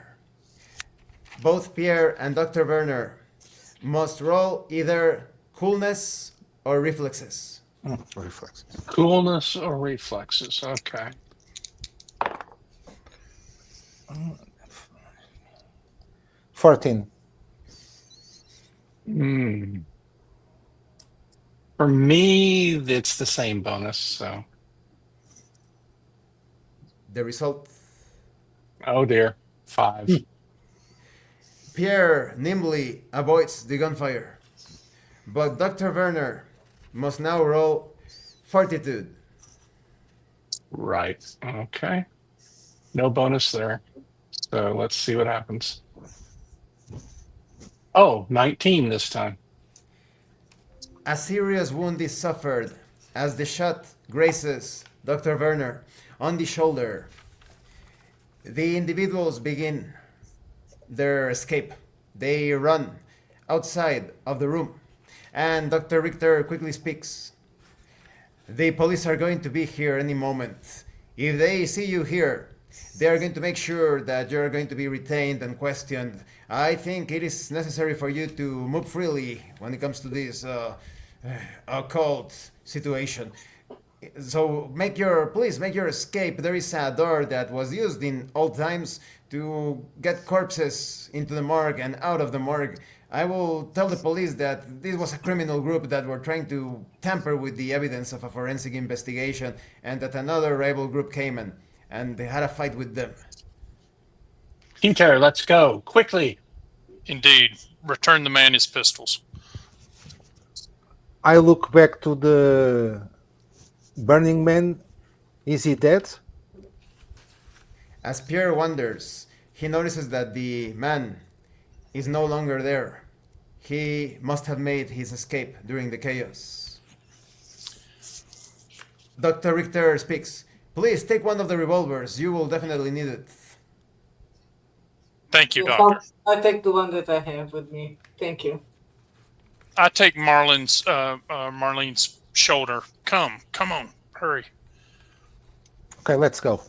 Both Pierre and Dr. Werner must roll either coolness or reflexes. Reflexes. Coolness or reflexes. Okay. 14. For me, it's the same bonus. So, The result: oh dear, 5. Pierre nimbly avoids the gunfire, but Dr. Werner must now roll fortitude. Right. Okay. No bonus there. So let's see what happens. Oh, 19 this time. A serious wound is suffered as the shot grazes Dr. Werner on the shoulder. The individuals begin their escape. They run outside of the room, and Dr. Richter quickly speaks. The police are going to be here any moment. If they see you here, they are going to make sure that you're going to be retained and questioned. I think it is necessary for you to move freely when it comes to this occult situation. So please make your escape. There is a door that was used in old times to get corpses into the morgue and out of the morgue. I will tell the police that this was a criminal group that were trying to tamper with the evidence of a forensic investigation, and that another rival group came in and they had a fight with them. Peter, let's go quickly. Indeed. Return the man his pistols. I look back to the burning man. Is he dead? As Pierre wonders, he notices that the man is no longer there. He must have made his escape during the chaos. Dr. Richter speaks. Please take one of the revolvers. You will definitely need it. Thank you, Yes, Doctor. I'll take the one that I have with me. Thank you. I take Marlene's shoulder. Come on, hurry. Okay, let's go.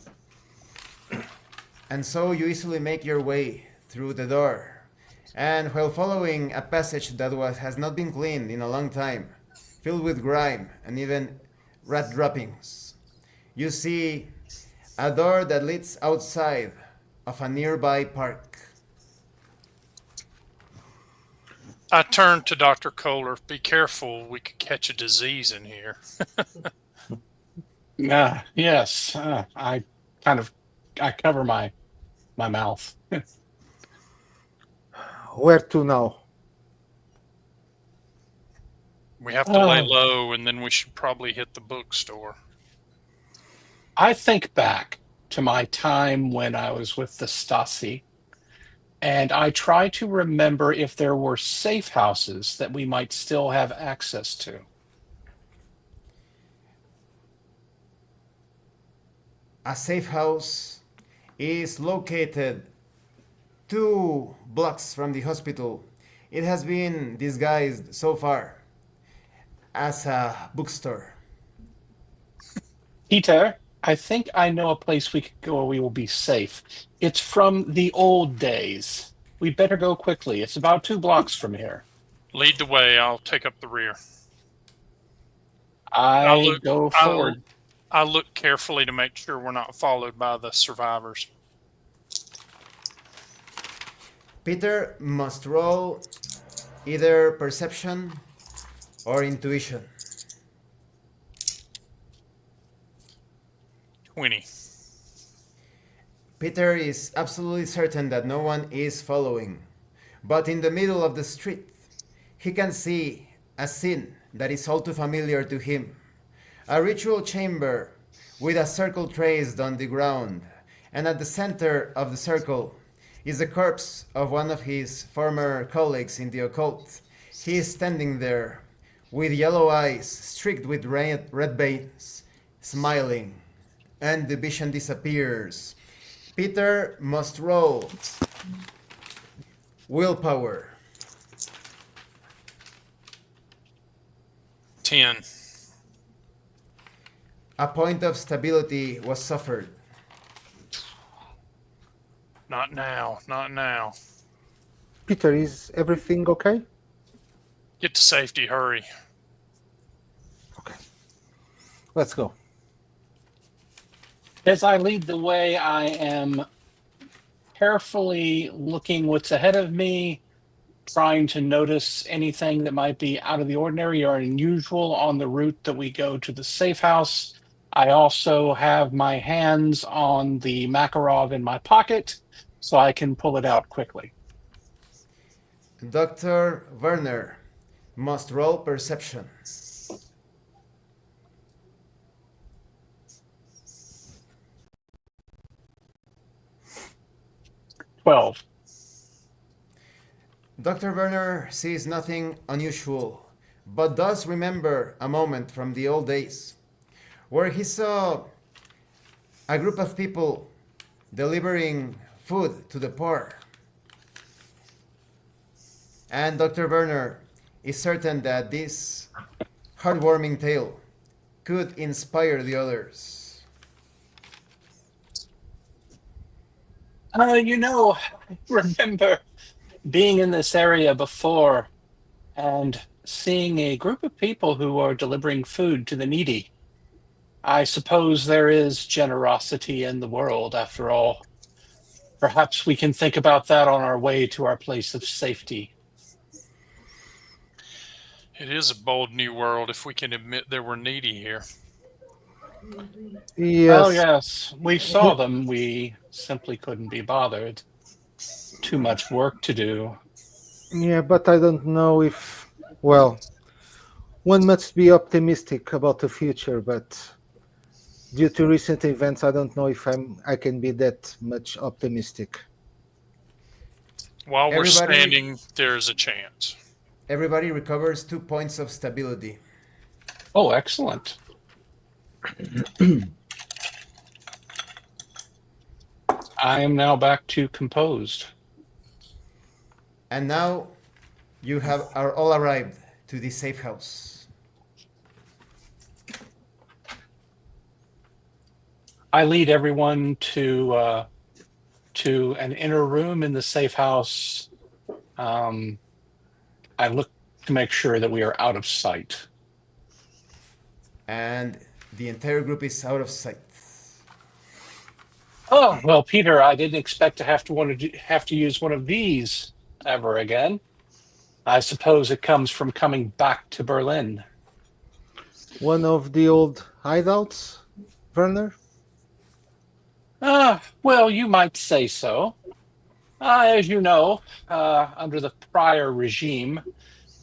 And so you easily make your way through the door. And while following a passage that has not been cleaned in a long time, filled with grime and even rat droppings, you see a door that leads outside of a nearby park. I turn to Dr. Kohler. Be careful, we could catch a disease in here. Yes. I cover my mouth. Where to now? We have to lay low, and then we should probably hit the bookstore. I think back to my time when I was with the Stasi, and I try to remember if there were safe houses that we might still have access to. A safe house is located 2 blocks from the hospital. It has been disguised so far as a bookstore. Peter, I think I know a place we could go where we will be safe. It's from the old days. We better go quickly. It's about 2 blocks from here. Lead the way. I'll take up the rear. I go forward. I look carefully to make sure we're not followed by the survivors. Peter must roll either perception or intuition. 20. Peter is absolutely certain that no one is following, but in the middle of the street, he can see a scene that is all too familiar to him. A ritual chamber with a circle traced on the ground, and at the center of the circle is the corpse of one of his former colleagues in the occult. He is standing there with yellow eyes streaked with red veins, smiling, and the vision disappears. Peter must roll willpower. 10. A point of stability was suffered. Not now. Not now. Peter, is everything okay? Get to safety. Hurry. Okay. Let's go. As I lead the way, I am carefully looking what's ahead of me, trying to notice anything that might be out of the ordinary or unusual on the route that we go to the safe house. I also have my hands on the Makarov in my pocket, so I can pull it out quickly. Dr. Werner must roll perception. 12. Dr. Werner sees nothing unusual, but does remember a moment from the old days where he saw a group of people delivering food to the poor. And Dr. Werner is certain that this heartwarming tale could inspire the others. I remember being in this area before and seeing a group of people who are delivering food to the needy. I suppose there is generosity in the world, after all. Perhaps we can think about that on our way to our place of safety. It is a bold new world if we can admit there were needy here. Yes. Oh, yes, we saw them. We simply couldn't be bothered. Too much work to do. Yeah, but I don't know if. Well, one must be optimistic about the future, but due to recent events, I don't know if I can be that much optimistic. While we're Everybody- standing, there's a chance. Everybody recovers 2 points of stability. Oh, excellent. I am now back to composed. And now you are all arrived to the safe house. I lead everyone to an inner room in the safe house. I look to make sure that we are out of sight. And the entire group is out of sight. Oh, well, Peter, I didn't expect to have to use one of these ever again. I suppose it comes from coming back to Berlin. One of the old hideouts, Werner? Well, you might say so. As you know, under the prior regime,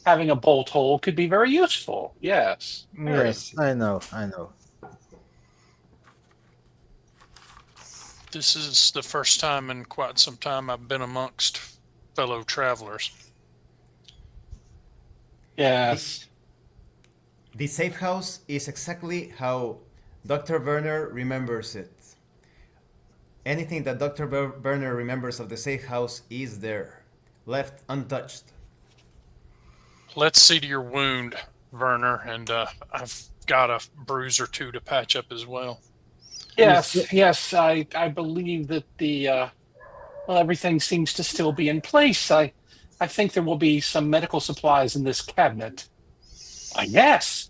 having a bolt hole could be very useful. Yes. Very. Yes, I know. This is the first time in quite some time I've been amongst fellow travelers. Yes. The safe house is exactly how Dr. Werner remembers it. Anything that Dr. Werner remembers of the safe house is there, left untouched. Let's see to your wound, Werner, and I've got a bruise or two to patch up as well. Yes. I believe that everything seems to still be in place. I think there will be some medical supplies in this cabinet. Yes.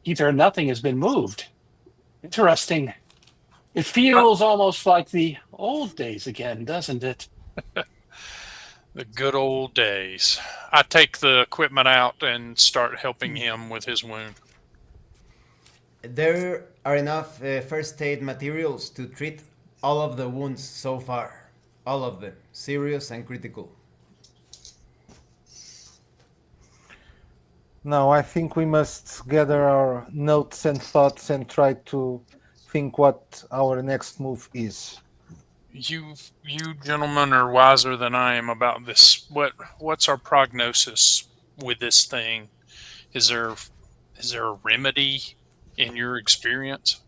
Peter, nothing has been moved. Interesting. It feels almost like the old days again, doesn't it? The good old days. I take the equipment out and start helping him with his wound. There are enough first aid materials to treat all of the wounds so far. All of them, serious and critical. Now I think we must gather our notes and thoughts and try to think what our next move is. You gentlemen are wiser than I am about this. What's our prognosis with this thing? Is there a remedy in your experience?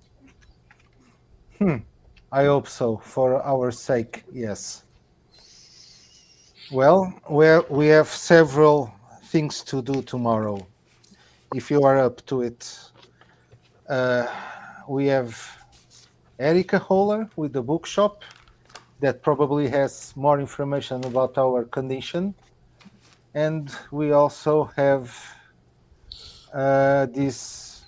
I hope so, for our sake, yes. Well, we have several things to do tomorrow, if you are up to it. We have Erika Holler with the bookshop that probably has more information about our condition. And we also have this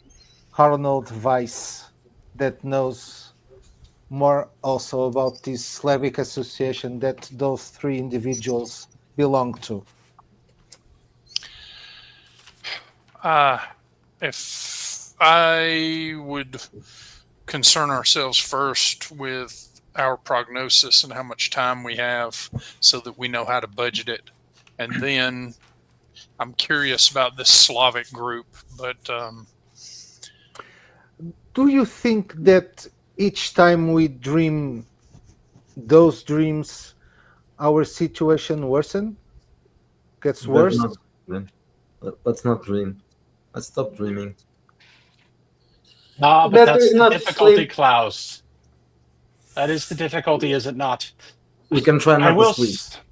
Arnold Weiss that knows more also about this Slavic association that those three individuals belong to. If I would concern ourselves first with our prognosis and how much time we have so that we know how to budget it. And then I'm curious about this Slavic group, but Do you think that each time we dream those dreams, our situation gets Better worse? not. Man. Let's not dream. Let's stop dreaming. Ah, but Better that's the not difficulty, sleep. Klaus. That is the difficulty, is it not? We can try I not will. to sleep.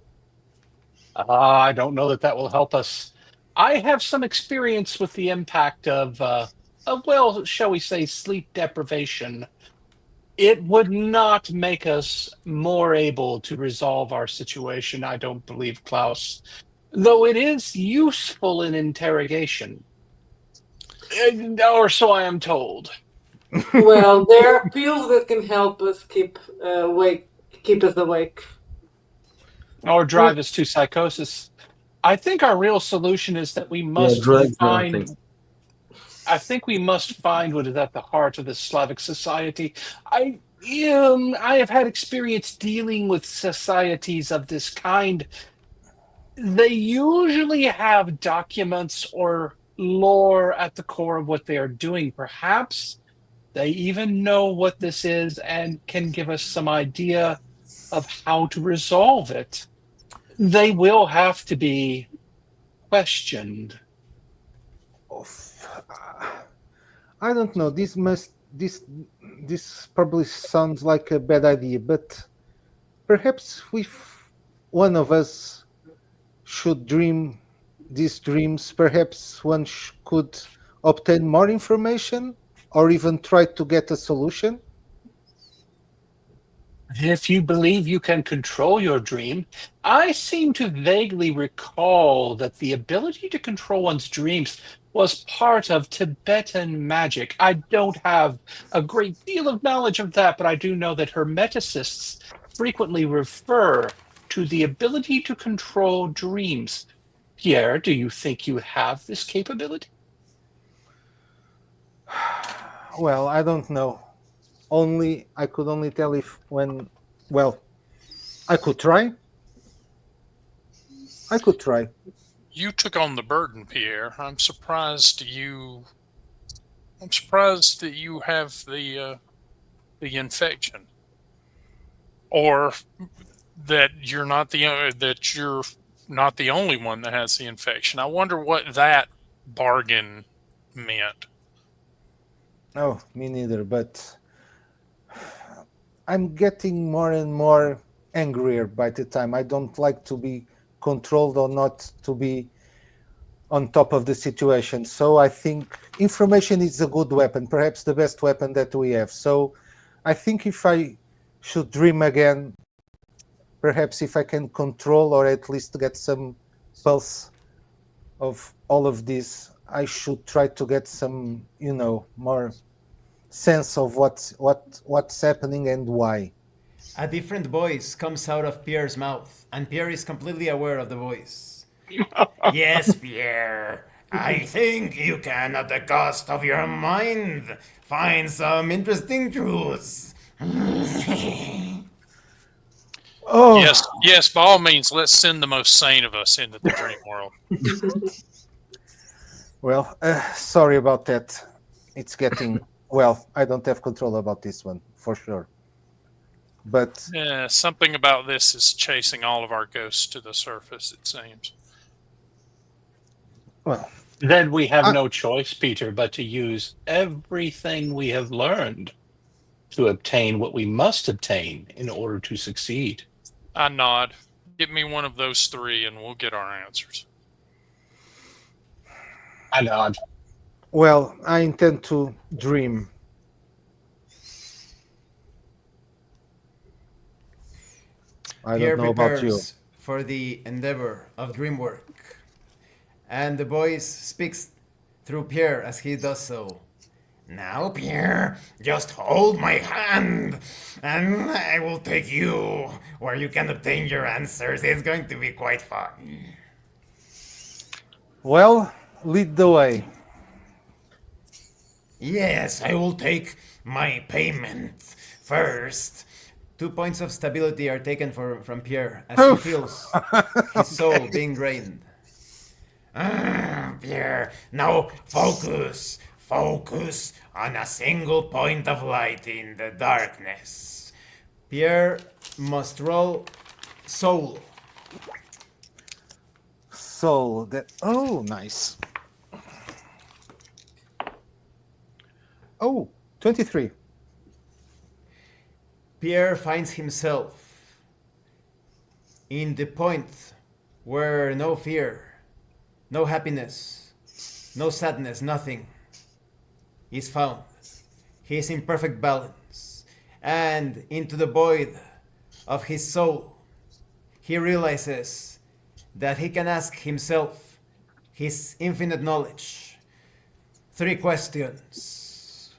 I don't know that that will help us. I have some experience with the impact of, well, shall we say, sleep deprivation. It would not make us more able to resolve our situation, I don't believe, Klaus. Though it is useful in interrogation. Or so I am told. Well, there are pills that can help us keep us awake. Or drive us to psychosis. I think our real solution is that we Yeah, must drugs. find. I think we must find what is at the heart of the Slavic society. I have had experience dealing with societies of this kind. They usually have documents or lore at the core of what they are doing. Perhaps they even know what this is and can give us some idea of how to resolve it. They will have to be questioned. I don't know. This probably sounds like a bad idea, but perhaps if one of us should dream these dreams, perhaps one could obtain more information or even try to get a solution. If you believe you can control your dream, I seem to vaguely recall that the ability to control one's dreams was part of Tibetan magic. I don't have a great deal of knowledge of that, but I do know that hermeticists frequently refer to the ability to control dreams. Pierre, do you think you have this capability? Well, I don't know. I could only tell if when. Well, I could try. I could try. you took on the burden, Pierre. I'm surprised you. I'm surprised that you have the infection, or that you're not the only one that has the infection. I wonder what that bargain meant. Oh, me neither. But I'm getting more and more angrier by the time. I don't like to be controlled or not to be on top of the situation. So I think information is a good weapon, perhaps the best weapon that we have. So I think if I should dream again, perhaps if I can control or at least get some pulse of all of this, I should try to get some, more sense of what's happening and why. A different voice comes out of Pierre's mouth, and Pierre is completely aware of the voice. Yes, Pierre. I think you can, at the cost of your mind, find some interesting truths. Oh, Yes. By all means, let's send the most sane of us into the dream world. Well, sorry about that. It's getting well. I don't have control about this one for sure. But Yeah, something about this is chasing all of our ghosts to the surface, it seems. well, Then we have I, no choice, Peter, but to use everything we have learned to obtain what we must obtain in order to succeed. I nod. Get me one of those three and we'll get our answers. I nod. well, I intend to dream. I Pierre don't know about you. prepares for the endeavor of dream work, and the voice speaks through Pierre as he does so. Now, Pierre, just hold my hand, and I will take you where you can obtain your answers. It's going to be quite fun. Well, lead the way. Yes, I will take my payment first. 2 points of stability are taken from Pierre as he feels his soul being drained. Pierre, now focus. Focus on a single point of light in the darkness. Pierre must roll soul. So that nice. Oh, 23. Pierre finds himself in the point where no fear, no happiness, no sadness, nothing is found. He is in perfect balance. And into the void of his soul, he realizes that he can ask himself his infinite knowledge. 3 questions.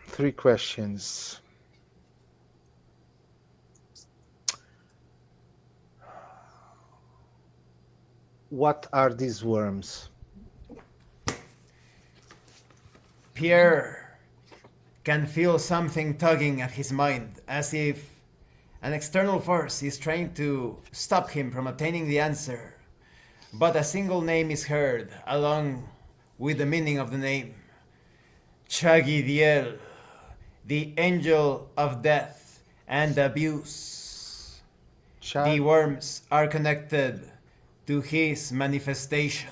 3 questions. What are these worms? Pierre can feel something tugging at his mind, as if an external force is trying to stop him from obtaining the answer. But a single name is heard, along with the meaning of the name. Chagidiel, the angel of death and abuse. The worms are connected to his manifestation,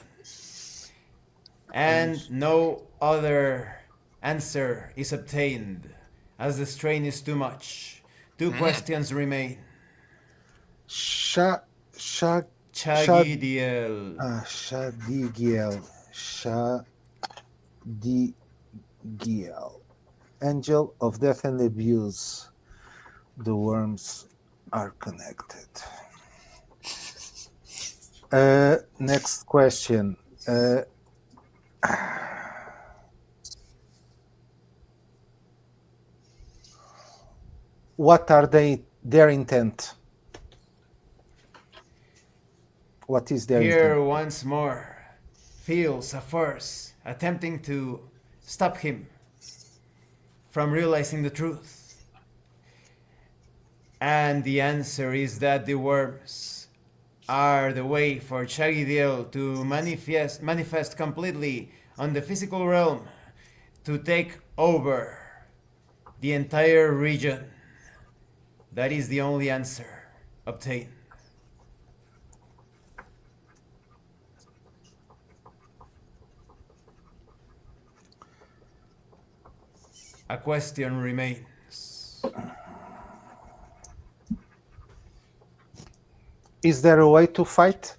and no other answer is obtained, as the strain is too much. 2 questions remain. Sha, sha, Chagidiel. Shadigiel. Shadigiel. Angel of death and abuse. The worms are connected. Next question. What are their intent? What is their Here intent? once more feels a force attempting to stop him from realizing the truth. And the answer is that the worms are the way for Chagidiel to manifest completely on the physical realm, to take over the entire region. That is the only answer obtained. A question remains. Is there a way to fight?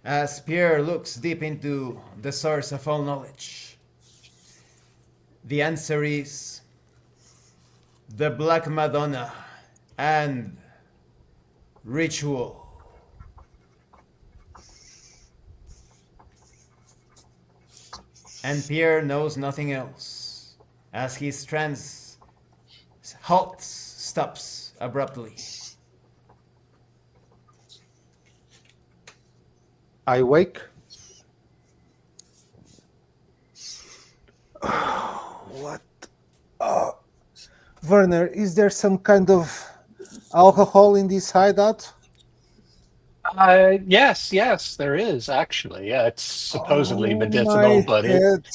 As Pierre looks deep into the source of all knowledge, the answer is the Black Madonna and ritual. And Pierre knows nothing else, as his trance stops abruptly. I wake. What? Werner, is there some kind of alcohol in this hideout? Yes, there is actually. It's supposedly Oh medicinal, my but head.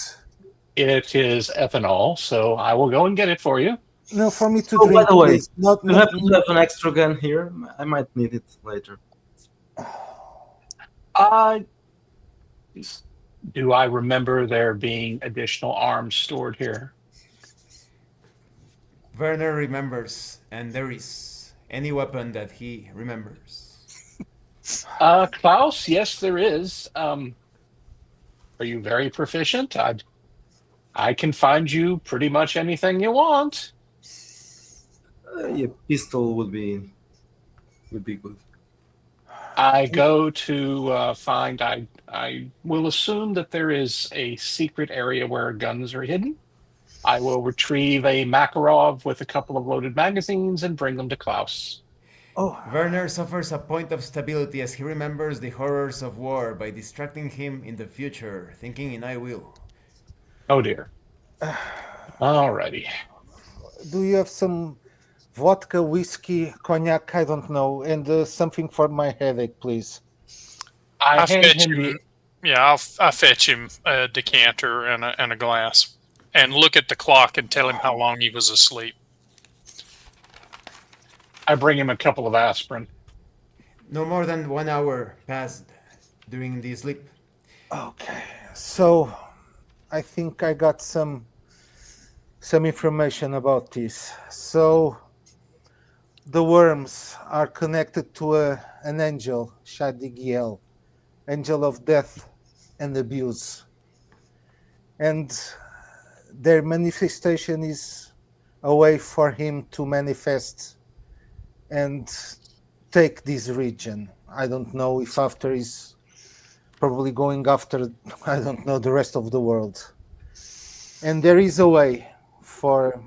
it is ethanol. So I will go and get it for you. No, for me to Oh, by drink, the way, please. Not, you not. happen to have an extra gun here? I might need it later. Uh, do I remember there being additional arms stored here? Werner remembers, and there is any weapon that he remembers. Klaus, yes, there is. Are you very proficient? I can find you pretty much anything you want. Yeah, pistol would be good. I go to find. I will assume that there is a secret area where guns are hidden. I will retrieve a Makarov with a couple of loaded magazines and bring them to Klaus. Oh, Werner suffers a point of stability as he remembers the horrors of war by distracting him in the future, thinking in I will. Oh dear. Alrighty. do you have some vodka, whiskey, cognac? I don't know, and something for my headache, please. I I hand fetch him the. him. Yeah, I fetch him a decanter and a glass, and look at the clock and tell him how long he was asleep. I bring him a couple of aspirin. No more than 1 hour passed during the sleep. Okay, so I think I got some information about this. So the worms are connected to an angel, Shadigiel, angel of death and abuse, and their manifestation is a way for him to manifest and take this region. I don't know if after is probably going after, I don't know, the rest of the world. And there is a way for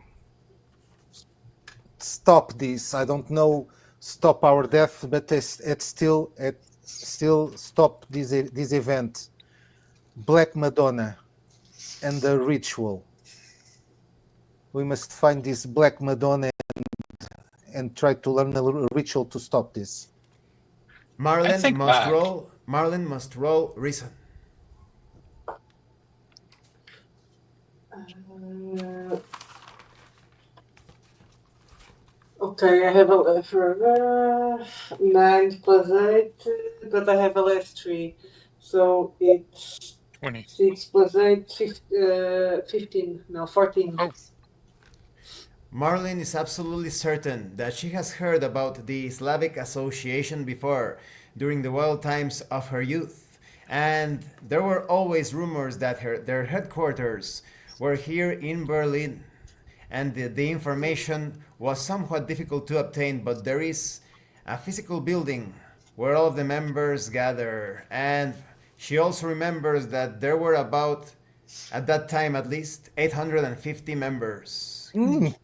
stop this. I don't know, stop our death, but it still stop this event. Black Madonna and the ritual. We must find this Black Madonna and try to learn a ritual to stop this. I Marlin think must back. roll. Marlin must roll reason. Uh, okay, I have a for 9 plus 8, but I have a last 3. So it's 20. 6 plus 8, 15, no, 14. Oh. Marlin is absolutely certain that she has heard about the Slavic Association before, during the wild times of her youth, and there were always rumors that their headquarters were here in Berlin, and the information was somewhat difficult to obtain, but there is a physical building where all of the members gather, and she also remembers that there were about, at that time at least, 850 members. Mm.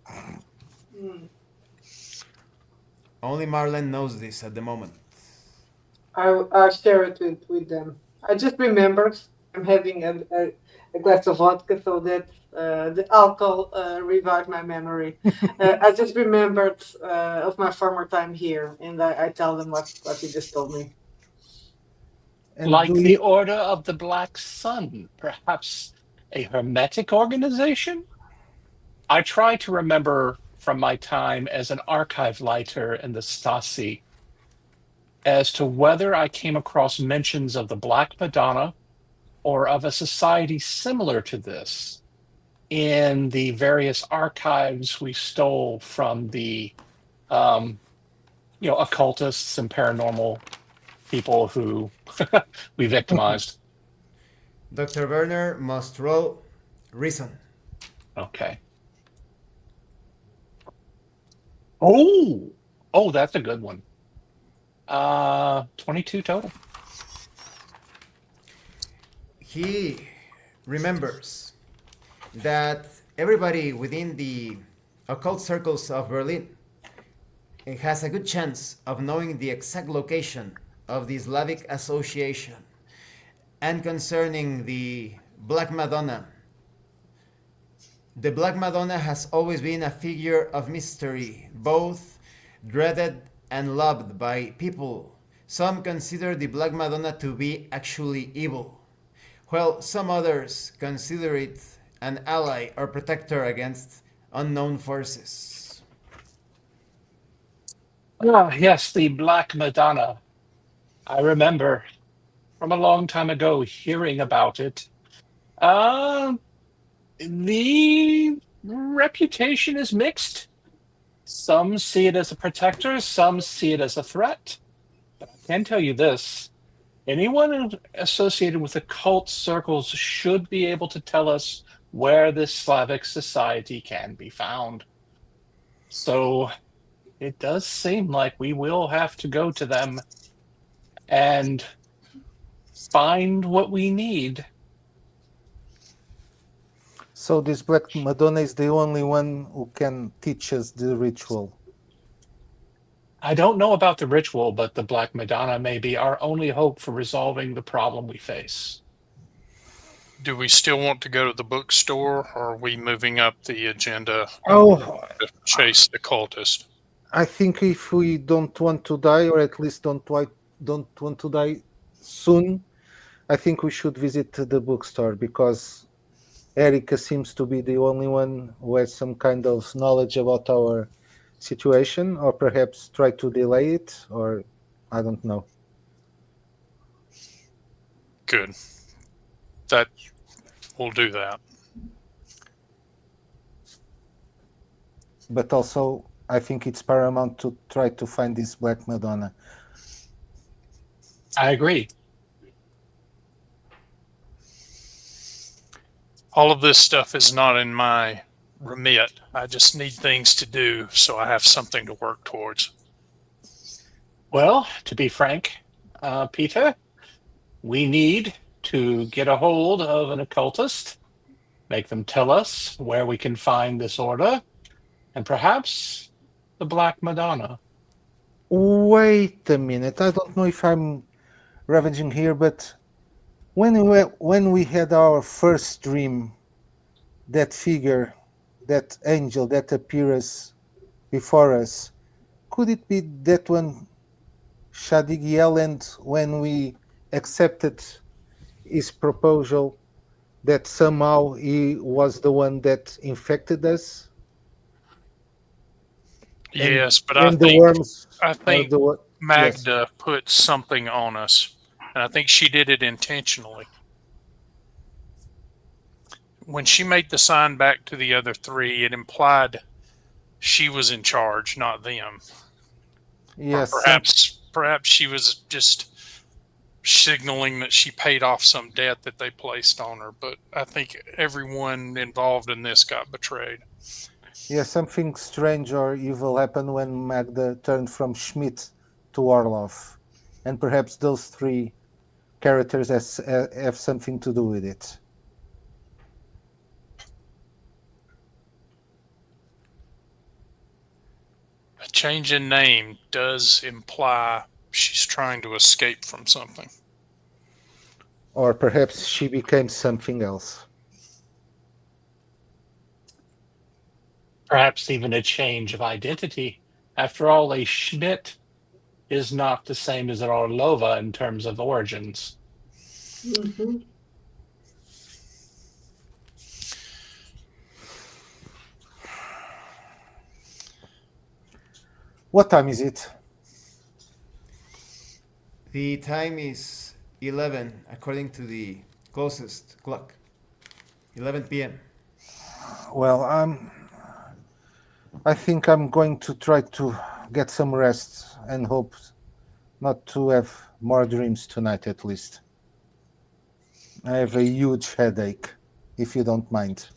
Only Marlene knows this at the moment. I share it with them. I just remembered I'm having a glass of vodka, so that the alcohol revived my memory. I just remembered of my former time here, and I tell them what you just told me. And Like do the you Order of the Black Sun, perhaps a hermetic organization? I try to remember from my time as an archive lighter in the Stasi as to whether I came across mentions of the Black Madonna or of a society similar to this in the various archives we stole from the occultists and paranormal people who we victimized. Dr. Werner must roll reason. Okay. Oh, that's a good one. 22 total. He remembers that everybody within the occult circles of Berlin has a good chance of knowing the exact location of the Slavic Association. And concerning the Black Madonna, the Black Madonna has always been a figure of mystery, both dreaded and loved by people, Some consider the Black Madonna to be actually evil, while some others consider it an ally or protector against unknown forces. Ah, yes, the Black Madonna. I remember from a long time ago hearing about it. Uh, the reputation is mixed. Some see it as a protector, some see it as a threat. But I can tell you this: anyone associated with occult circles should be able to tell us where this Slavic society can be found. So it does seem like we will have to go to them and find what we need. So this Black Madonna is the only one who can teach us the ritual. I don't know about the ritual, but the Black Madonna may be our only hope for resolving the problem we face. Do we still want to go to the bookstore, or are we moving up the agenda Oh, to chase the cultist? I think if we don't want to die, or at least don't want to die soon, I think we should visit the bookstore because Erica seems to be the only one who has some kind of knowledge about our situation, or perhaps try to delay it, or I don't know. Good. That we'll do that. But also, I think it's paramount to try to find this Black Madonna. I agree. All of this stuff is not in my remit. I just need things to do, so I have something to work towards. Well, to be frank, Peter, we need to get a hold of an occultist, make them tell us where we can find this order, and perhaps the Black Madonna. Wait a minute. I don't know if I'm ravaging here, but when we had our first dream, that figure, that angel that appears before us, could it be that one Shadigiel, and when we accepted his proposal, that somehow he was the one that infected us? Yes, but And the worms I are think the what? Yes. Magda put something on us, and I think she did it intentionally. When she made the sign back to the other three, it implied she was in charge, not them. Yes. Or perhaps she was just signaling that she paid off some debt that they placed on her. But I think everyone involved in this got betrayed. Yeah, something strange or evil happened when Magda turned from Schmidt to Orlov, and perhaps those three characters have something to do with it. A change in name does imply she's trying to escape from something. Or perhaps she became something else. Perhaps even a change of identity. After all, a Schmidt is not the same as an Orlova in terms of origins. Mm-hmm. What time is it? The time is 11 according to the closest clock. 11 p.m. Well, I think I'm going to try to get some rest and hope not to have more dreams tonight, at least. I have a huge headache, if you don't mind.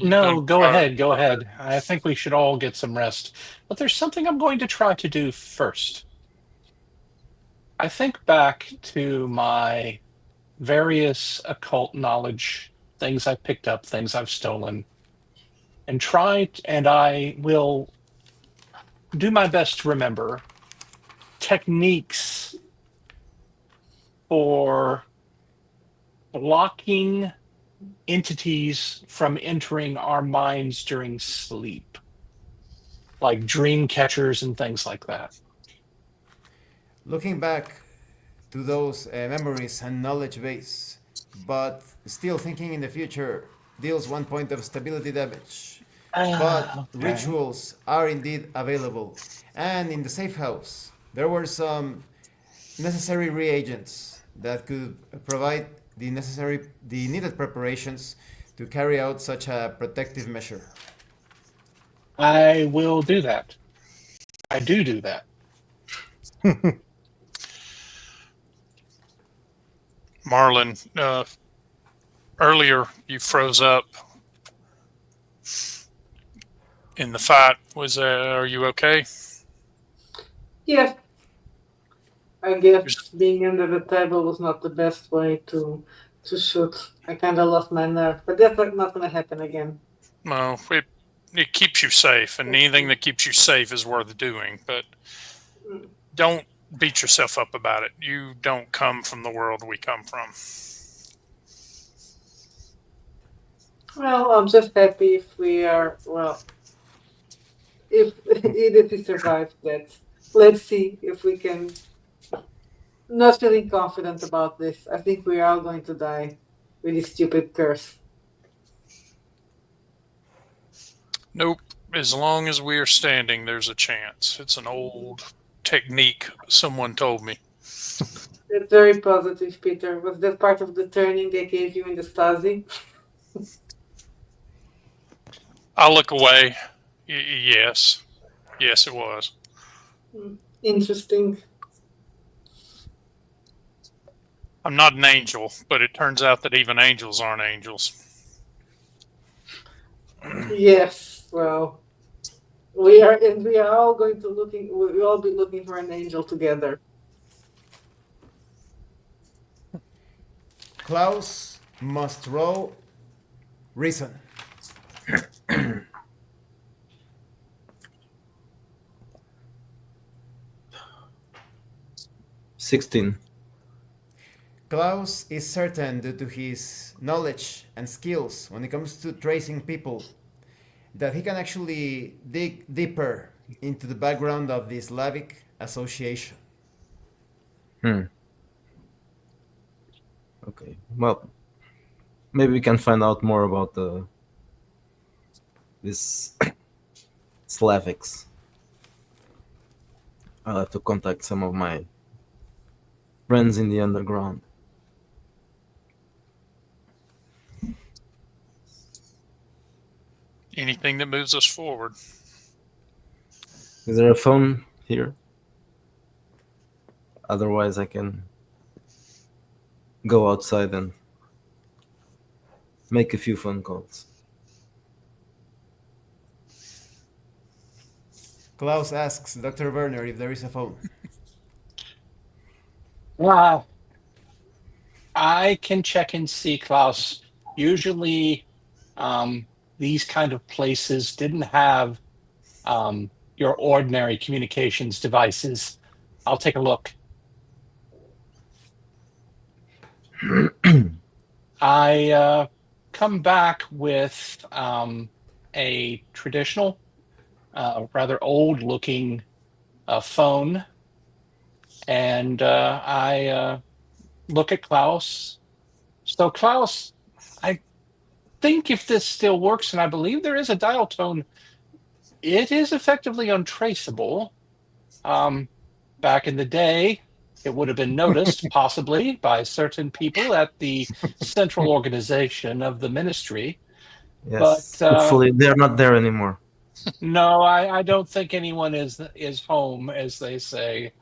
No, go ahead, go ahead. I think we should all get some rest. But there's something I'm going to try to do first. I think back to my various occult knowledge, things I've picked up, things I've stolen, and I will do my best to remember techniques for blocking entities from entering our minds during sleep, like dream catchers and things like that. looking back to those memories and knowledge base, but still thinking in the future deals 1 point of stability damage. But Okay. rituals are indeed available, and in the safe house there were some necessary reagents that could provide the needed preparations to carry out such a protective measure. I will do that. I do that. Marlon, earlier you froze up in the fight. Are you okay? Yes, I guess being under the table was not the best way to shoot. I kind of lost my nerve, but that's not going to happen again. No, it keeps you safe, and anything that keeps you safe is worth doing. But don't beat yourself up about it. You don't come from the world we come from. Well, I'm just happy if we are, well, if if we survive that. Let's see if we can. Not feeling confident about this. I think we are all going to die with this stupid curse. Nope. As long as we are standing, there's a chance. It's an old technique someone told me. That's very positive, Peter. Was that part of the training they gave you in the Stasi? I'll look away. Yes. Yes, it was. Interesting. I'm not an angel, but it turns out that even angels aren't angels. Yes, well, we are, and we are all going to looking. We'll all be looking for an angel together. Klaus must roll reason. 16. Klaus is certain, due to his knowledge and skills when it comes to tracing people, that he can actually dig deeper into the background of the Slavic association. Okay. Well, maybe we can find out more about this Slavics. I'll have to contact some of my friends in the underground. Anything that moves us forward. Is there a phone here? Otherwise, I can go outside and make a few phone calls. Klaus asks Dr. Werner if there is a phone. I can check and see, Klaus. Usually, these kind of places didn't have your ordinary communications devices. I'll take a look. I come back with a traditional, rather old-looking phone, and I look at Klaus. So, Klaus, I think if this still works, and I believe there is a dial tone, it is effectively untraceable. Back in the day, it would have been noticed possibly by certain people at the central organization of the ministry. Yes. But hopefully they're not there anymore. no, I don't think anyone is home, as they say.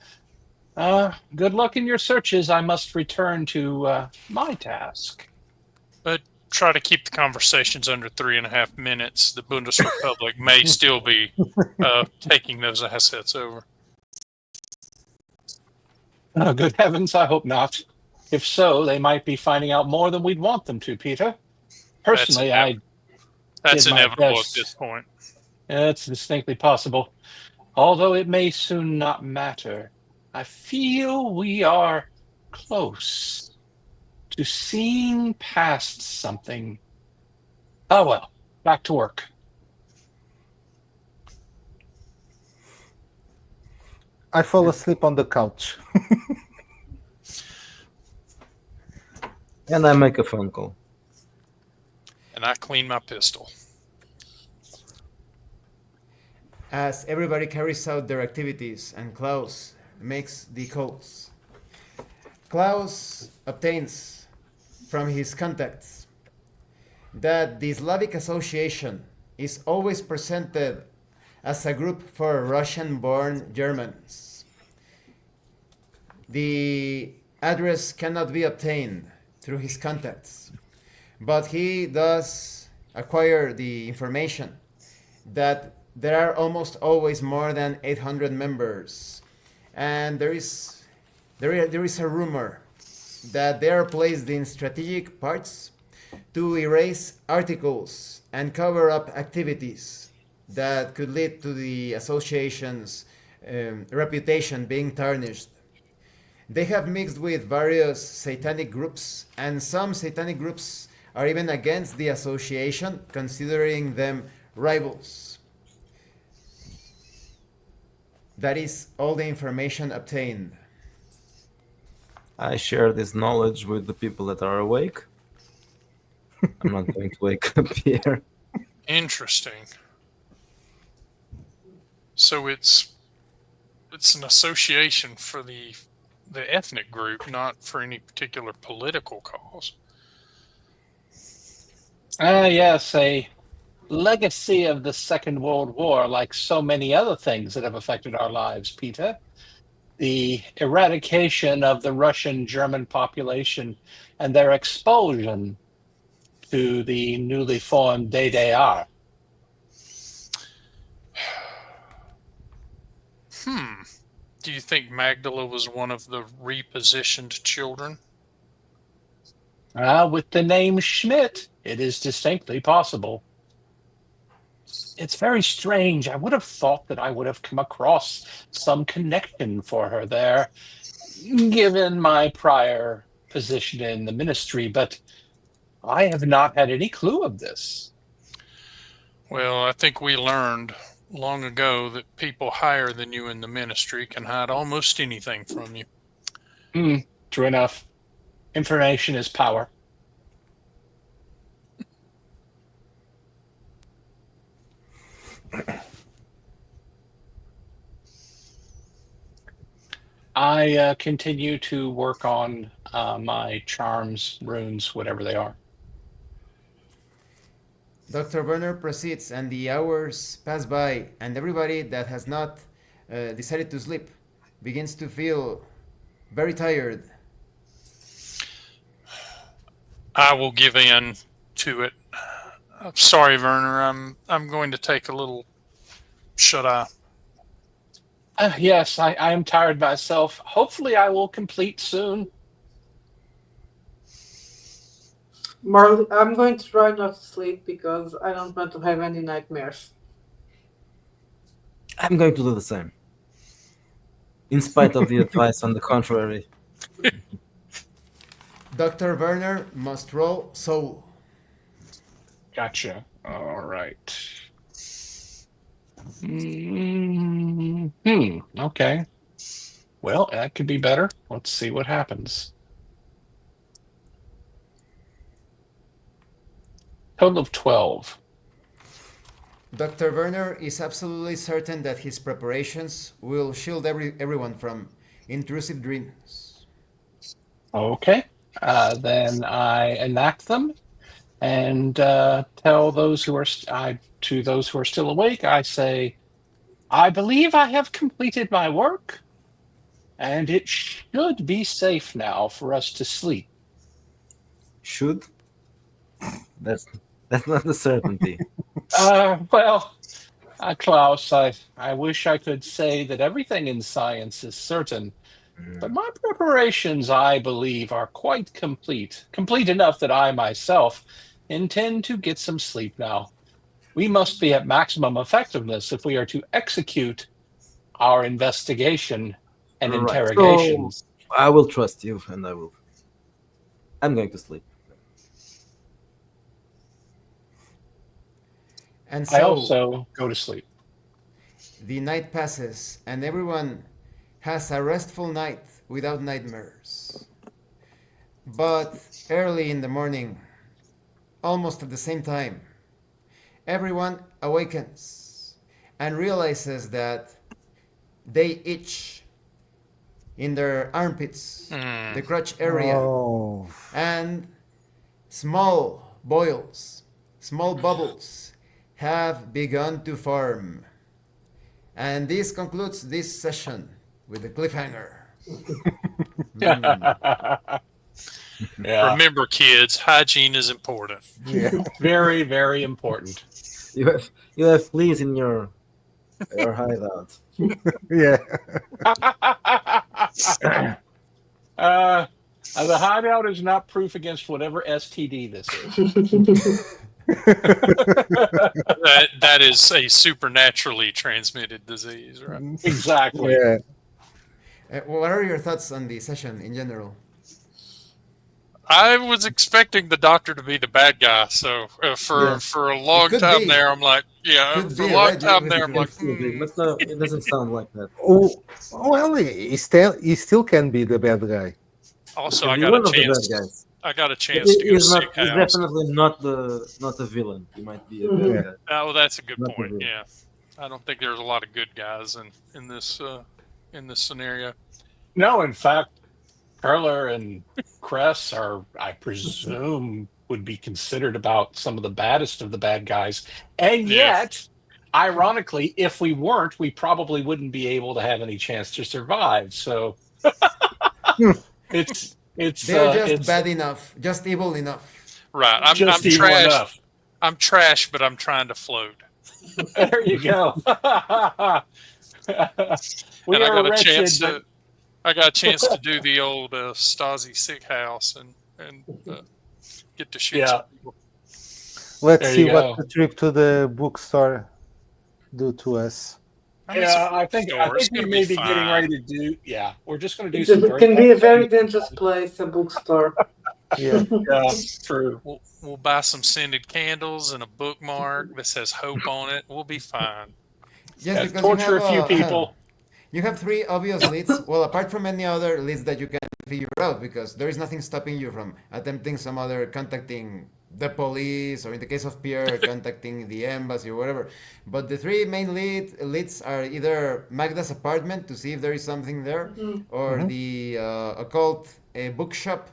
Good luck in your searches. I must return to my task. But try to keep the conversations under 3.5 minutes. The Bundesrepublik may still be taking those assets over. Good heavens, I hope not. If so, they might be finding out more than we'd want them to, Peter. Personally, That's did my inevitable best. at this point. It's distinctly possible. Although it may soon not matter. I feel we are close to seeing past something. Oh well, back to work. I fall asleep on the couch. And I make a phone call. And I clean my pistol. As everybody carries out their activities and Klaus makes the calls. Klaus obtains from his contacts that the Slavic Association is always presented as a group for Russian-born Germans. The address cannot be obtained through his contacts, but he does acquire the information that there are almost always more than 800 members, and there is a rumor that they are placed in strategic parts to erase articles and cover up activities that could lead to the association's reputation being tarnished. They have mixed with various satanic groups, and some satanic groups are even against the association, considering them rivals. That is all the information obtained. I share this knowledge with the people that are awake. I'm not going to wake up here. Interesting. So it's an association for the ethnic group, not for any particular political cause. Yes, a legacy of the Second World War, like so many other things that have affected our lives, Peter. The eradication of the Russian-German population and their expulsion to the newly formed DDR. Do you think Magdala was one of the repositioned children? With the name Schmidt, it is distinctly possible. It's very strange. I would have thought that I would have come across some connection for her there, given my prior position in the ministry, but I have not had any clue of this. Well, I think we learned long ago that people higher than you in the ministry can hide almost anything from you. True enough. Information is power. I continue to work on my charms, runes, whatever they are. Dr. Werner proceeds, and the hours pass by, and everybody that has not decided to sleep begins to feel very tired. I will give in to it. I'm sorry, Werner. I'm going to take a little shut-eye. Yes, I am tired myself. Hopefully I will complete soon. Marley, I'm going to try not to sleep because I don't want to have any nightmares. I'm going to do the same. In spite of the advice on the contrary. Dr. Werner must roll soul. Gotcha. All right. Okay. Well, that could be better. Let's see what happens. Total of 12. Dr. Werner is absolutely certain that his preparations will shield everyone from intrusive dreams. Okay. Then I enact them and tell those who are to those who are still awake. I say, I believe I have completed my work, and it should be safe now for us to sleep. Should? That's not a certainty. Well, Klaus, I wish I could say that everything in science is certain, but my preparations, I believe, are quite complete. Complete enough that I myself intend to get some sleep now. We must be at maximum effectiveness if we are to execute our investigation and Right. interrogations. So I will trust you, and I'm going to sleep. And I so also go to sleep. the night passes, and everyone has a restful night without nightmares. But early in the morning, almost at the same time, everyone awakens and realizes that they itch in their armpits, the crotch area, Oh, and small boils, small bubbles have begun to form. And this concludes this session with a cliffhanger. Yeah. Remember, kids, hygiene is important. yeah. Very, very important. You have fleas in your hideout. Yeah. The hideout is not proof against whatever STD this is. That is a supernaturally transmitted disease, right? Exactly. Yeah. What are your thoughts on the session in general? I was expecting the doctor to be the bad guy, so for a long could time be. there, I'm like, Could for be, a long right? time It there, I'm like, But no, it doesn't sound like that. Oh, well, he still can be the bad guy. Also, Could I be got one a of the chance. bad guys. I got a chance to go He's sick he's house. definitely not the villain. He might be a bad Yeah. guy. Oh, that's a good Not the point. villain. Yeah, I don't think there's a lot of good guys in this scenario. No, in fact, Perler and Cress are, I presume, would be considered about some of the baddest of the bad guys. And Yeah. yet, ironically, if we weren't, we probably wouldn't be able to have any chance to survive. So it's They're just it's bad enough, just evil enough. Right. I'm just evil trash. enough. I'm trash, but I'm trying to float. There you go. We And I are got a wretched, chance but to. I got a chance to do the old Stasi sick house and get to shoot Yeah. some people. Let's There see you what go. the trip to the bookstore do to us. I mean, it's a Yeah, I think it's we gonna may be be getting fine. ready to do. Yeah, we're just going to do It some very. can be a very dangerous place, a bookstore. Yeah. Yeah, true. We'll buy some scented candles and a bookmark that says hope on it. We'll be fine. Just Yeah, because torture you a few have people. you have three obvious leads. Well, apart from any other leads that you can figure out, because there is nothing stopping you from attempting some other contacting the police, or in the case of Pierre, contacting the embassy or whatever. But the three main leads are either Magda's apartment to see if there is something there, or the occult bookshop,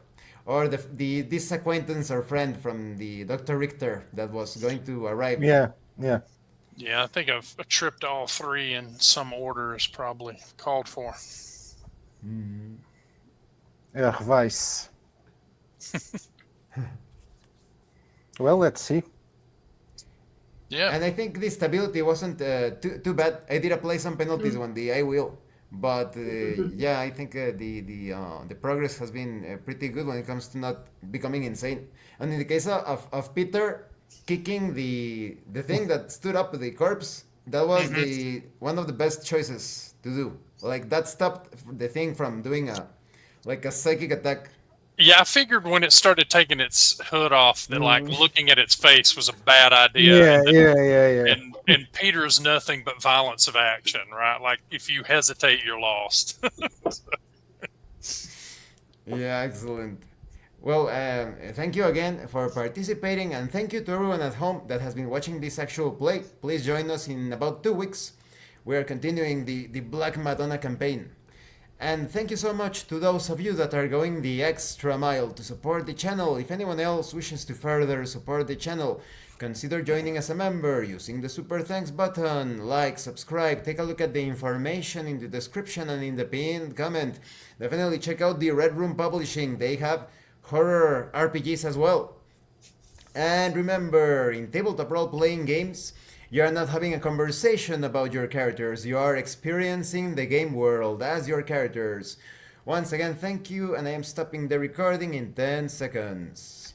or this acquaintance or friend from the Dr. Richter that was going to arrive. Yeah. Yeah. Yeah, I think a trip to all three in some order is probably called for. Vice. Well, let's see. Yeah. And I think the stability wasn't too bad. I did apply some penalties on the I will, but yeah, I think the progress has been pretty good when it comes to not becoming insane. And in the case of Peter kicking the thing that stood up the corpse, that was the one of the best choices to do. Like that stopped the thing from doing a psychic attack. Yeah, I figured when it started taking its hood off that like looking at its face was a bad idea. Yeah. and, Yeah. and Peter's nothing but violence of action, right? Like if you hesitate, you're lost. Yeah, excellent. Well, thank you again for participating, and thank you to everyone at home that has been watching this actual play. Please join us in about 2 weeks. We are continuing the Black Madonna campaign. And thank you so much to those of you that are going the extra mile to support the channel. If anyone else wishes to further support the channel, consider joining as a member using the super thanks button. Like, subscribe, take a look at the information in the description and in the pinned comment. Definitely check out the Red Room Publishing. They have horror RPGs as well. And remember, in tabletop role-playing games, you are not having a conversation about your characters, you are experiencing the game world as your characters. Once again, thank you, and I am stopping the recording in 10 seconds.